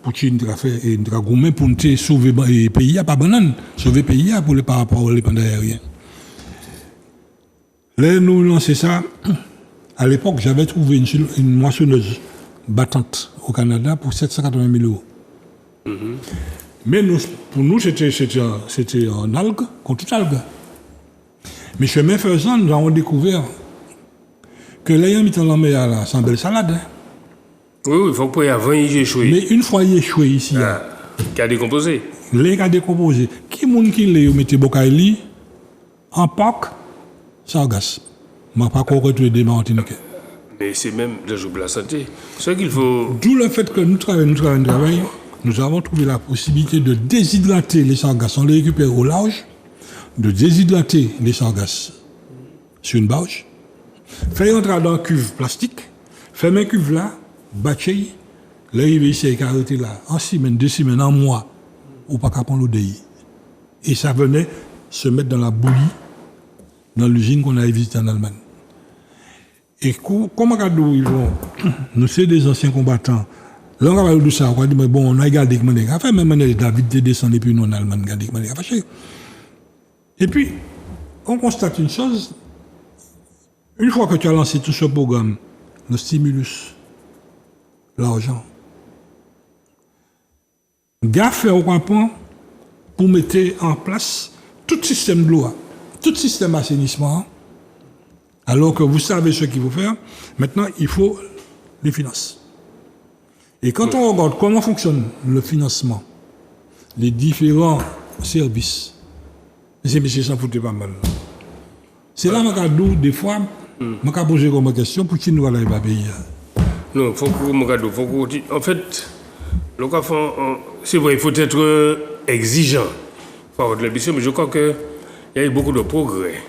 Poutine qui a fait et qui a gourmé pour nous sauver le pays, pas banane, sauver le pays pour par rapport aux dépendants aériens. Là, nous lançons ça. À l'époque, j'avais trouvé une moissonneuse battante au Canada pour 780 000 euros. Mais pour nous, c'était en algue, contre toute algue. Mais chemin faisant, nous avons découvert que l'ayant mis en mer là, c'est une belle salade. Hein. Oui, il faut que avant il échoué. Mais une fois il échoué ici, qui a décomposé. Les a décomposé. Qui moun qui l'a mis Bokaili en parc, sargasse. Je ne vais pas retrouver des Martiniquais. Mais c'est même le jour de la santé. C'est qu'il faut. D'où le fait que nous travaillons, nous avons trouvé la possibilité de déshydrater les sargasses. On les récupère au large, de déshydrater les sargasses sur une bâche, faire entrer dans une cuve plastique, fermer une cuve là, battre, l'arriver ici et arrêter là, en 6 semaines, 2 semaines, en mois, ou pas qu'à prendre l'ODI. Et ça venait se mettre dans la bouillie, dans l'usine qu'on avait visitée en Allemagne. Et comment ils vont, nous sommes des anciens combattants. Là, on va parler de ça, on va dire, mais bon, on a gardé que Mané. Enfin, même David de descendre et puis nous en Allemagne, gardé que Mané. Et puis, on constate une chose. Une fois que tu as lancé tout ce programme, le stimulus, l'argent, gaffe au point pour mettre en place tout système de loi, tout système d'assainissement. Alors que vous savez ce qu'il faut faire, maintenant, il faut les finances. Et quand on regarde comment fonctionne le financement, les différents services, ces messieurs s'en foutaient pas mal. C'est là que des fois, je me pose comme question pour qui nous allons pas payer. Non, en fait, c'est vrai, il faut être exigeant. Il faut avoir de l'ambition, mais je crois qu'il y a eu beaucoup de progrès.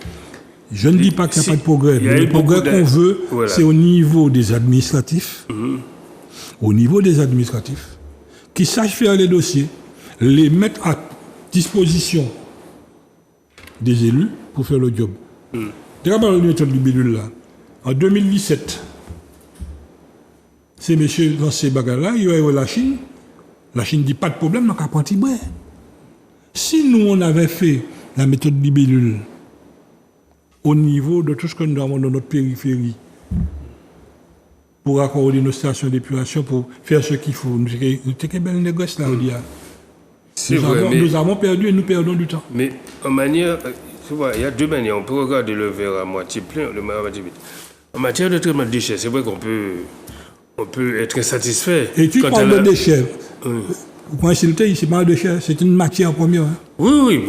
Je ne dis pas qu'il n'y a pas de progrès. Le progrès qu'on veut, c'est au niveau des administratifs. Au niveau des administratifs, qui sachent faire les dossiers, les mettre à disposition des élus pour faire le job. Regarde la méthode du bidule là. En 2017, ces messieurs dans ces bagarres-là, il y a eu la Chine. La Chine dit pas de problème, donc à partir de si nous on avait fait la méthode du bidule au niveau de tout ce que nous avons dans notre périphérie, pour accorder nos stations d'épuration, pour faire ce qu'il faut. Nous avons belle négoce là, nous avons perdu et nous perdons du temps. Mais en manière, tu vois, il y a deux manières. On peut regarder le verre à moitié plein, le verre à moitié vide. En matière de traitement de déchets, c'est vrai qu'on peut être insatisfait. Et tu parles de déchets. Pour insulter, c'est pas un déchet, c'est une matière première. Hein. Oui,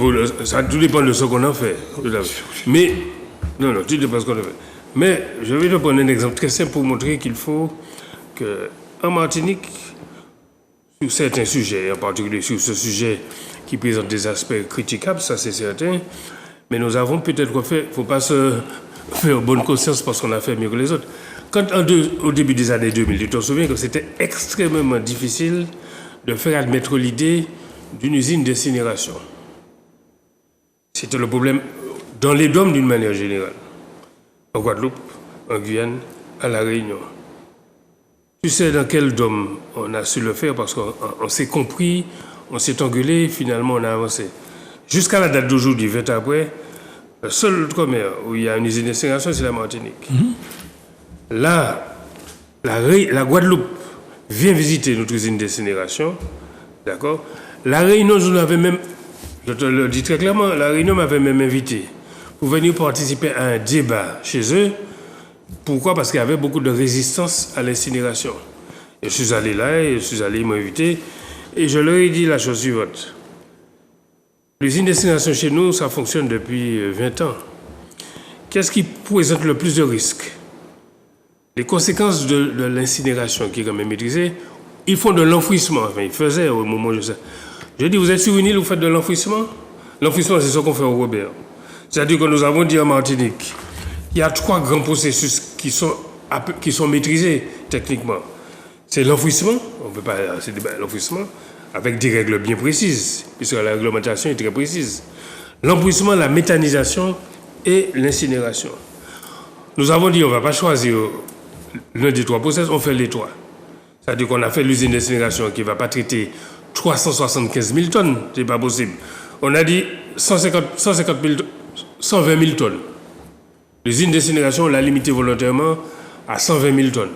ça tout dépend de ce qu'on en fait. Mais, non, tout dépend de ce qu'on en fait. Mais je vais te prendre un exemple très simple pour montrer qu'il faut qu'en Martinique, sur certains sujets, en particulier sur ce sujet qui présente des aspects critiquables, ça c'est certain, mais nous avons peut-être fait, il ne faut pas se faire bonne conscience parce qu'on a fait mieux que les autres. Quand au début des années 2000, tu te souviens que c'était extrêmement difficile de faire admettre l'idée d'une usine d'incinération. C'était le problème dans les DOM d'une manière générale. En Guadeloupe, en Guyane, à La Réunion. Tu sais dans quel DOM on a su le faire parce qu'on s'est compris, on s'est engueulé, finalement on a avancé. Jusqu'à la date d'aujourd'hui, 20 ans après, le seul outre-mer où il y a une usine d'incinération, c'est la Martinique. Là, la Guadeloupe vient visiter notre usine d'incinération, d'accord. La Réunion, je te le dis très clairement, la Réunion m'avait même invité pour venir participer à un débat chez eux. Pourquoi? Parce qu'il y avait beaucoup de résistance à l'incinération. Et je suis allé là, ils m'ont invité, et je leur ai dit la chose suivante. L'usine d'incinération chez nous, ça fonctionne depuis 20 ans. Qu'est-ce qui présente le plus de risques? Les conséquences de l'incinération qui est quand même maîtrisée, ils font de l'enfouissement. Enfin, ils faisaient au moment où je sais. Je dis, vous êtes sur une île, vous faites de l'enfouissement? L'enfouissement, c'est ce qu'on fait au Robert. C'est-à-dire que nous avons dit en Martinique, il y a 3 grands processus qui sont maîtrisés techniquement. C'est l'enfouissement, on ne peut pas c'est l'enfouissement, avec des règles bien précises, puisque la réglementation est très précise. L'enfouissement, la méthanisation et l'incinération. Nous avons dit, on ne va pas choisir l'un des 3 processus, on fait les 3. C'est-à-dire qu'on a fait l'usine d'incinération qui ne va pas traiter 375 000 tonnes. Ce n'est pas possible. On a dit 120 000 tonnes. L'usine d'incinération, on l'a limitée volontairement à 120 000 tonnes.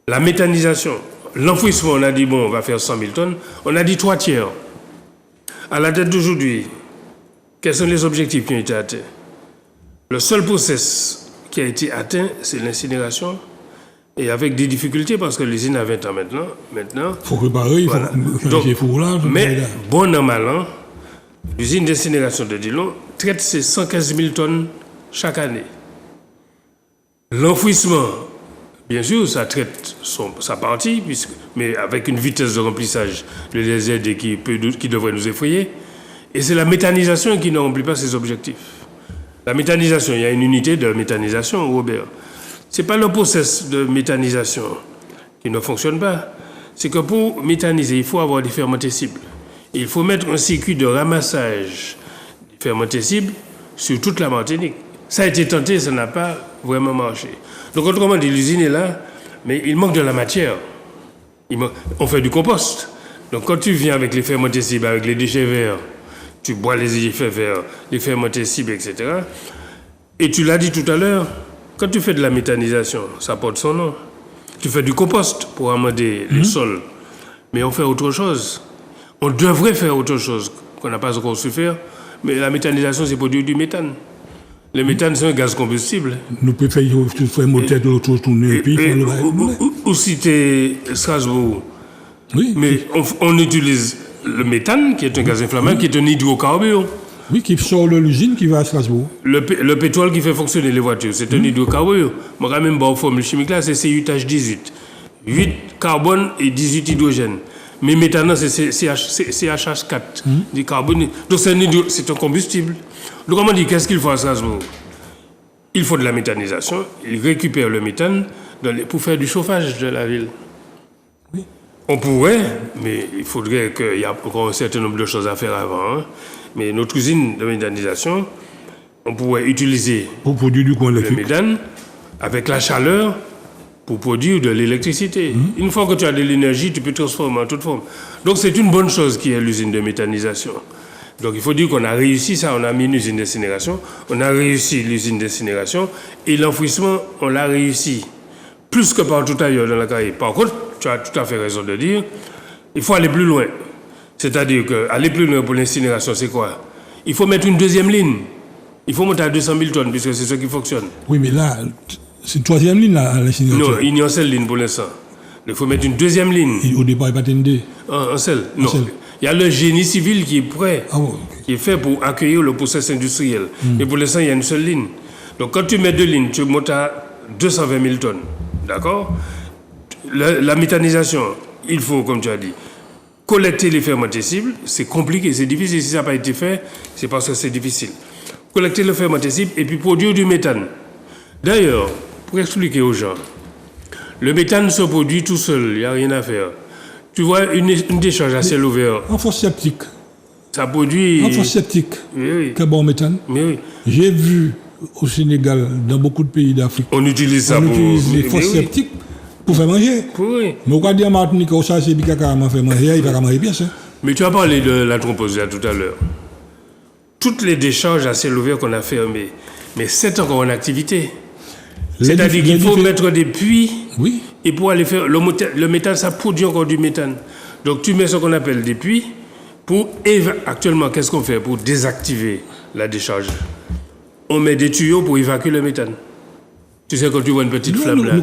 La méthanisation, l'enfouissement, on a dit, bon, on va faire 100 000 tonnes. On a dit 3 tiers. À la date d'aujourd'hui, quels sont les objectifs qui ont été atteints? Le seul process qui a été atteint, c'est l'incinération. Et avec des difficultés, parce que l'usine a 20 ans maintenant. Il faut réparer, il faut changer fourrage. Mais, bon an, mal an, l'usine d'incinération de Dillon traite ses 115 000 tonnes chaque année. L'enfouissement, bien sûr, ça traite sa partie, mais avec une vitesse de remplissage de DZD qui devrait nous effrayer. Et c'est la méthanisation qui ne remplit pas ses objectifs. La méthanisation, il y a une unité de méthanisation, Robert. Ce n'est pas le process de méthanisation qui ne fonctionne pas. C'est que pour méthaniser, il faut avoir des fermentescibles. Il faut mettre un circuit de ramassage des fermentescibles sur toute la Martinique. Ça a été tenté, ça n'a pas vraiment marché. Donc, autrement dit, l'usine est là, mais il manque de la matière. On fait du compost. Donc, quand tu viens avec les fermentescibles, avec les déchets verts, tu bois les effets verts, les fermentescibles, etc. Et tu l'as dit tout à l'heure, quand tu fais de la méthanisation, ça porte son nom. Tu fais du compost pour amender les sols. Mais on fait autre chose. On devrait faire autre chose qu'on n'a pas encore su faire. Mais la méthanisation, c'est produire du méthane. Le méthane, c'est un gaz combustible. Nous pouvons faire moteur de l'autre tourner. Ou si tu es Strasbourg, oui, mais on utilise le méthane, qui est un gaz inflammable, qui est un hydrocarbure. Oui, qui sort de l'usine qui va à Strasbourg. Le pétrole qui fait fonctionner les voitures, c'est un hydrocarbure. Moi, quand même, la formule chimique là, c'est C8H18. 8 carbone et 18 hydrogène. Mais méthane, c'est CH4, du carbone. Donc, c'est un combustible. Donc, on dit, qu'est-ce qu'il faut à Strasbourg? Il faut de la méthanisation. Il récupère le méthane pour faire du chauffage de la ville. Oui. On pourrait, mais il faudrait qu'il y ait encore un certain nombre de choses à faire avant. Hein. Mais notre usine de méthanisation, on pourrait utiliser pour produire du le méthane avec la chaleur pour produire de l'électricité. Une fois que tu as de l'énergie, tu peux transformer en toute forme. Donc c'est une bonne chose qui est l'usine de méthanisation. Donc il faut dire qu'on a réussi ça, on a mis une usine d'incinération, on a réussi l'usine d'incinération et l'enfouissement, on l'a réussi. Plus que partout ailleurs dans la Caraïbe. Par contre, tu as tout à fait raison de dire, il faut aller plus loin. C'est-à-dire qu'aller plus loin pour l'incinération, c'est quoi? Il faut mettre une deuxième ligne. Il faut monter à 200 000 tonnes, puisque c'est ce qui fonctionne. Oui, mais là, c'est une troisième ligne à l'incinération. Non, il y a une seule ligne pour l'instant. Il faut mettre une deuxième ligne. Et au départ, il n'y a pas une un seul. Non. Il y a le génie civil qui est prêt, qui est fait pour accueillir le process industriel. Mais pour l'instant, il y a une seule ligne. Donc, quand tu mets 2 lignes, tu montes à 220 000 tonnes. D'accord? La méthanisation, il faut, comme tu as dit, collecter les fermentescibles, c'est compliqué, c'est difficile. Si ça n'a pas été fait, c'est parce que c'est difficile. Collecter le fermentescible et puis produire du méthane. D'ailleurs, pour expliquer aux gens, le méthane se produit tout seul, il n'y a rien à faire. Tu vois une décharge à ciel ouvert. En fosse septique. Ça produit. En fosse septique. Oui. Carbone méthane. Oui. J'ai vu au Sénégal, dans beaucoup de pays d'Afrique. On utilise ça pour. On utilise les fosses septiques. Pour faire manger. Oui. Mais on va dire à Martinique, ça c'est bien carrément faire manger, il va manger bien ça. Mais tu as parlé de la thrombose là tout à l'heure. Toutes les décharges à ciel ouvert qu'on a fermées, mais c'est encore en activité. C'est-à-dire qu'il faut mettre des puits, oui. Et pour aller faire le méthane, ça produit encore du méthane. Donc tu mets ce qu'on appelle des puits pour actuellement, qu'est-ce qu'on fait pour désactiver la décharge? On met des tuyaux pour évacuer le méthane. Tu sais quand tu vois une petite flamme là.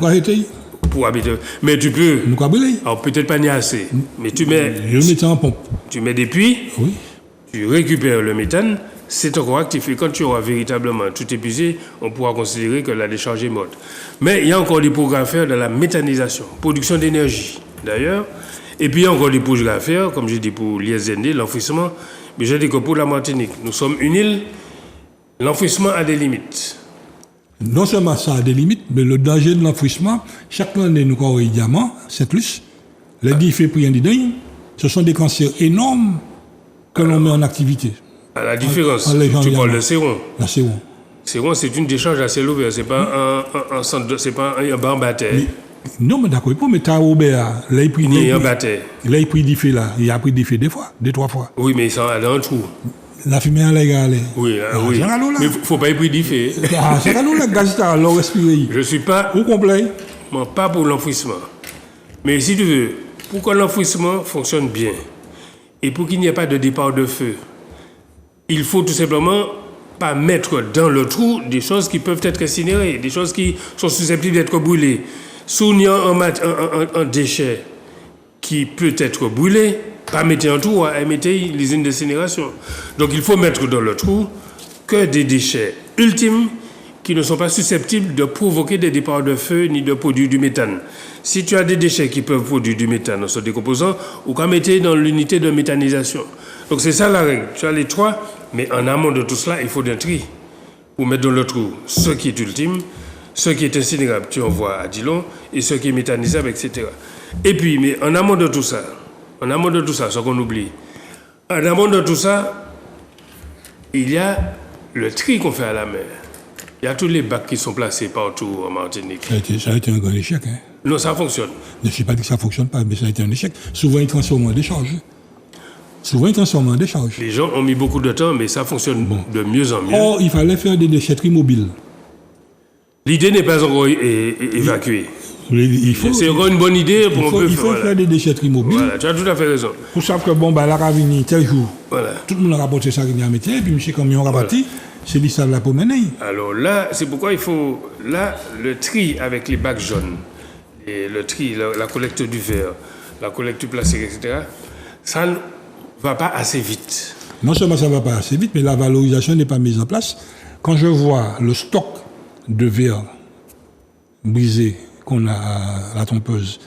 Pour habiter. Mais tu peux. Alors peut-être pas ni assez. Mais tu mets. En pompe. Tu mets des puits. Oui. Tu récupères le méthane. C'est encore actif. Et quand tu auras véritablement tout épuisé, on pourra considérer que la décharge est morte. Mais il y a encore des progrès à faire dans la méthanisation, production d'énergie d'ailleurs. Et puis il y a encore des progrès à faire, comme j'ai dit pour l'ISND, l'enfouissement. Mais j'ai dit que pour la Martinique, nous sommes une île. L'enfouissement a des limites. Non seulement ça a des limites, mais le danger de l'enfouissement, chaque année nous avons des diamants, c'est plus. Les diffus prix d'idées, ce sont des cancers énormes que l'on met en activité. À la différence, tu parles de Céron. La Céron. Céron, c'est une décharge à ciel ouvert, c'est pas un centre, c'est pas un bar bataille. Non, mais d'accord, mais t'as Robert, là, il pris Ni un bâtiment. là, il pris des faits là. Il a pris des faits deux fois, deux, trois fois. Oui, mais ça a dans un trou. La fumée à l'égal. Oui, oui. C'est là, là. Mais faut pas y prendre du fait. C'est là, là, gaz, t'as l'eau respiré. Je suis pas, Au complet. moi, pas pour l'enfouissement. Mais si tu veux, pour que l'enfouissement fonctionne bien et pour qu'il n'y ait pas de départ de feu, il faut tout simplement pas mettre dans le trou des choses qui peuvent être incinérées, des choses qui sont susceptibles d'être brûlées. Souvenir un déchet qui peut être brûlé, pas mettre en trou, mettre l'usine d'incinération. Donc il faut mettre dans le trou que des déchets ultimes qui ne sont pas susceptibles de provoquer des départs de feu ni de produire du méthane. Si tu as des déchets qui peuvent produire du méthane en se décomposant, ou qu'à mettre dans l'unité de méthanisation. Donc c'est ça la règle. Tu as les trois, mais en amont de tout cela, il faut d'un tri pour mettre dans le trou ce qui est ultime, ce qui est incinérable, tu envoies à Dillon, et ce qui est méthanisable, etc. Et puis, mais en amont de tout ça, ce qu'on oublie, en amont de tout ça, il y a le tri qu'on fait à la mer. Il y a tous les bacs qui sont placés partout en Martinique. Ça a été un grand échec. Hein. Non, ça fonctionne. Je ne sais pas que ça ne fonctionne pas, mais ça a été un échec. Souvent, ils transforment en décharge. Les gens ont mis beaucoup de temps, mais ça fonctionne de mieux en mieux. Or, il fallait faire des déchetteries mobiles. L'idée n'est pas encore évacuée. C'est encore une bonne idée pour il faut faire des déchetteries mobiles. Voilà, tu as tout à fait raison. Pour savoir que bon, bah, la ravine, tel jour, Voilà. tout le monde a rapporté ça à métier, et puis monsieur, comme il a rapporté, c'est l'histoire de la promenade. Alors là, c'est pourquoi il faut, là, le tri avec les bacs jaunes, et le tri, la collecte du verre, la collecte du plastique, etc., ça ne va pas assez vite. Non seulement ça ne va pas assez vite, mais la valorisation n'est pas mise en place. Quand je vois le stock de verre brisé qu'on a à la trompeuse,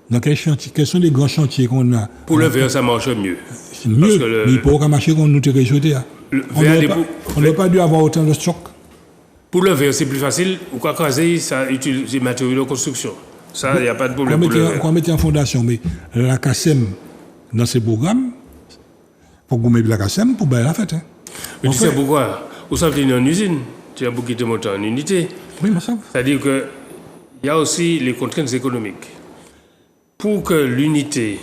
dans quels sont les grands chantiers qu'on a? Pour le verre, ça marche mieux. C'est mieux, mais il faut pas marcher comme nous te réjouter. On n'aurait pas dû avoir autant de stock. Pour le verre, c'est plus facile. Ou quoi craser, ça utilise des matériaux de construction. Ça, il n'y a pas de problème pour le verre. On mettait en fondation, mais la CACEM, dans ses programmes, pour qu'on mette la CACEM, pour bien la fête. Hein. Mais tu sais pourquoi? Vous savez, en usine, tu as beaucoup qui te montent en unité. Oui, mais ça. C'est-à-dire qu'il y a aussi les contraintes économiques. Pour que l'unité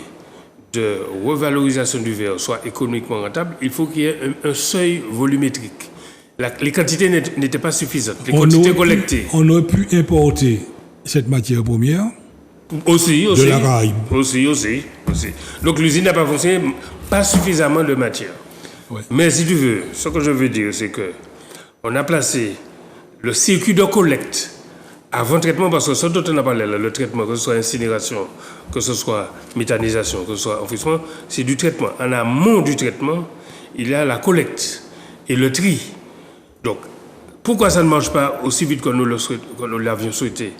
de revalorisation du verre soit économiquement rentable, il faut qu'il y ait un seuil volumétrique. Les quantités n'étaient pas suffisantes. Les quantités collectées. On aurait pu importer cette matière première. Aussi. De la Caraïbe. Aussi. Donc l'usine n'a pas fonctionné, pas suffisamment de matière. Ouais. Mais si tu veux, ce que je veux dire, c'est que on a placé le circuit de collecte avant traitement, parce que ce dont on a parlé là, le traitement, que ce soit incinération, que ce soit méthanisation, que ce soit enfouissement, c'est du traitement. En amont du traitement, il y a la collecte et le tri. Donc, pourquoi ça ne marche pas aussi vite que nous l'avions souhaité?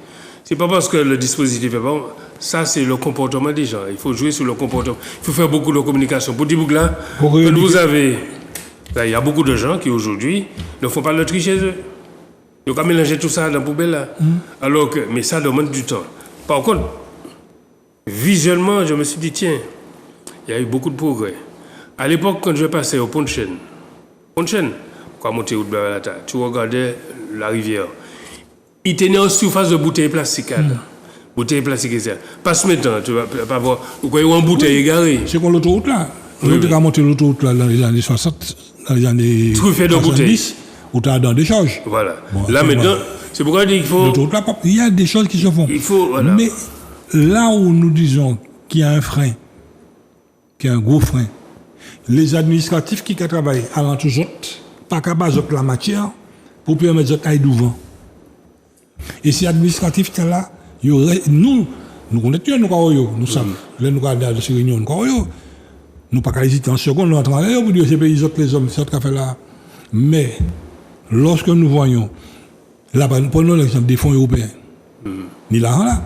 C'est pas parce que le dispositif est bon, ça c'est le comportement des gens. Il faut jouer sur le comportement. Il faut faire beaucoup de communication. Pour dire là, que vous avez, il y a beaucoup de gens qui aujourd'hui ne font pas le tri chez eux. Ils ont mélanger tout ça dans la poubelle là. Alors que, mais ça demande du temps. Par contre, visuellement, je me suis dit, tiens, il y a eu beaucoup de progrès. À l'époque, quand je passais au pont de Chêne, quand monter au Blavalata, tu regardais la rivière. Il tenait en surface de bouteilles plastiques. Bouteilles plastiques, etc. Pas ce matin, tu vas pas voir. Vous voyez une bouteille égarée. C'est qu'on l'autoroute là. On a monté l'autoroute là dans les années 60, dans les années 70. Où tu as dans des charges. Voilà. Bon, là maintenant, c'est pourquoi je dis qu'il faut. L'autoroute là, il y a des choses qui se font. Il faut, voilà. Mais là où nous disons qu'il y a un frein, qu'il y a un gros frein, les administratifs qui travaillent avant tout autres, pas qu'à base de la matière, pour permettre de aller devant. Et ces administratifs là, nous connaissons nous savons, nous avons des réunions, nous pas qu'à hésiter en seconde, nous entrons là pour dire ces pays autres, les hommes, c'est ce qu'on fait là. Mais lorsque nous voyons, là, prenons l'exemple des fonds européens, ni là,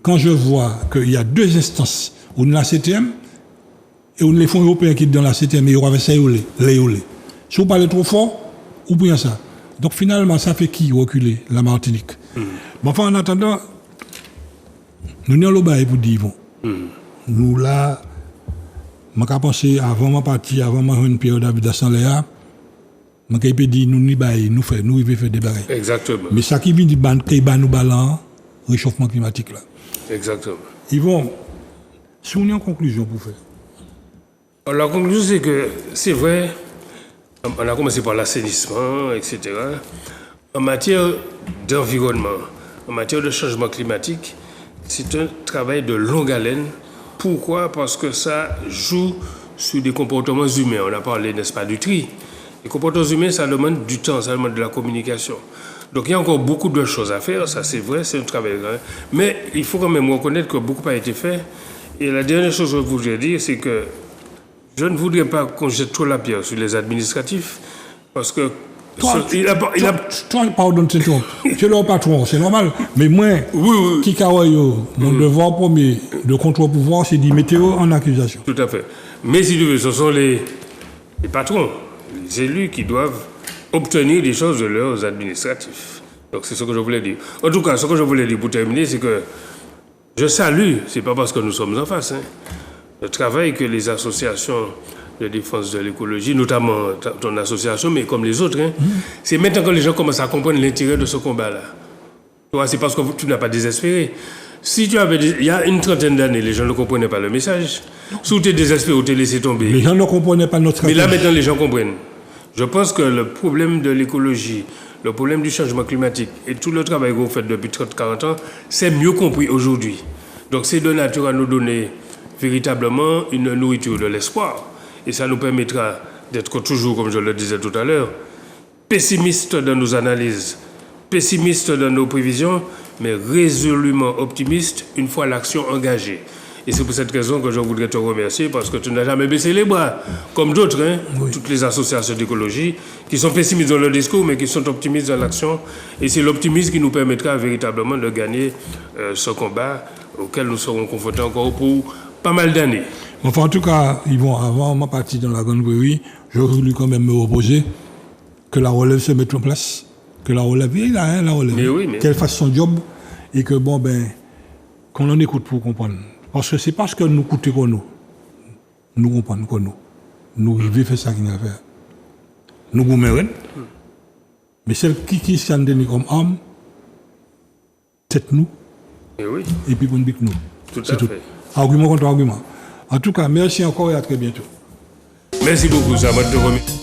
quand je vois qu'il y a deux instances, une la CTM et une les fonds européens qui sont dans la CTM, et ils ont fait ça, si vous parlez trop fort, ou bien ça. Donc finalement, ça fait qui reculer la Martinique? Bon, enfin, en attendant, nous sommes là pour dire, nous là, je pense avant ma partie, avant ma une période d'habitation là, Donc, il peut dire, nous faire des bagailles. Exactement. Mais ça qui vient du nous balance, réchauffement climatique là. Exactement. Ils vont, si on a une conclusion pour faire. Alors, la conclusion, c'est que c'est vrai, on a commencé par l'assainissement, etc. En matière d'environnement, en matière de changement climatique, c'est un travail de longue haleine. Pourquoi? Parce que ça joue sur des comportements humains. On a parlé, n'est-ce pas, du tri. Les comportements humains, ça demande du temps, ça demande de la communication. Donc il y a encore beaucoup de choses à faire, ça c'est vrai, c'est un travail. Mais il faut quand même reconnaître que beaucoup a été fait. Et la dernière chose que je voudrais dire, c'est que je ne voudrais pas qu'on jette trop la pierre sur les administratifs, parce que Toi, pardon, c'est toi. Tu es leur patron, c'est normal. Mais moi, qui mon devoir premier de contre-pouvoir, c'est d'y mettre en accusation. Tout à fait. Mais si tu veux, ce sont les patrons, les élus qui doivent obtenir des choses de leurs administratifs. Donc c'est ce que je voulais dire. En tout cas, ce que je voulais dire pour terminer, c'est que je salue, c'est pas parce que nous sommes en face, le travail que les associations de défense de l'écologie, notamment ton association, mais comme les autres, c'est maintenant que les gens commencent à comprendre l'intérêt de ce combat-là. Tu vois, c'est parce que tu n'as pas désespéré. Si tu avais, il y a une trentaine d'années, les gens ne comprenaient pas le message. Si tu es désespéré ou tu es laissé tomber. Les gens ne comprenaient pas notre stratégie. Mais là, maintenant, les gens comprennent. Je pense que le problème de l'écologie, le problème du changement climatique et tout le travail que vous faites depuis 30-40 ans, c'est mieux compris aujourd'hui. Donc, c'est de nature à nous donner véritablement une nourriture de l'espoir. Et ça nous permettra d'être toujours, comme je le disais tout à l'heure, pessimistes dans nos analyses, pessimistes dans nos prévisions, mais résolument optimistes une fois l'action engagée. Et c'est pour cette raison que je voudrais te remercier, parce que tu n'as jamais baissé les bras, comme d'autres, toutes les associations d'écologie, qui sont pessimistes dans le discours, mais qui sont optimistes dans l'action. Et c'est l'optimisme qui nous permettra véritablement de gagner ce combat auquel nous serons confrontés encore pour pas mal d'années. Enfin, en tout cas, avant ma partie dans la Grande Prairie, j'aurais voulu quand même me reposer que la relève se mette en place, que la relève, la relève, qu'elle fasse son job, et que qu'on en écoute pour comprendre. Parce que c'est parce que nous écoutons qu'on nous comprenons qu'on nous vivons faire ça qu'il y a à faire. Nous gouvernons, mais celle qui s'en donne comme âme, tête nous, et puis qu'on dit nous. Tout à fait. Argument contre argument. En tout cas, merci encore et à très bientôt. Merci beaucoup, ça va te remercier.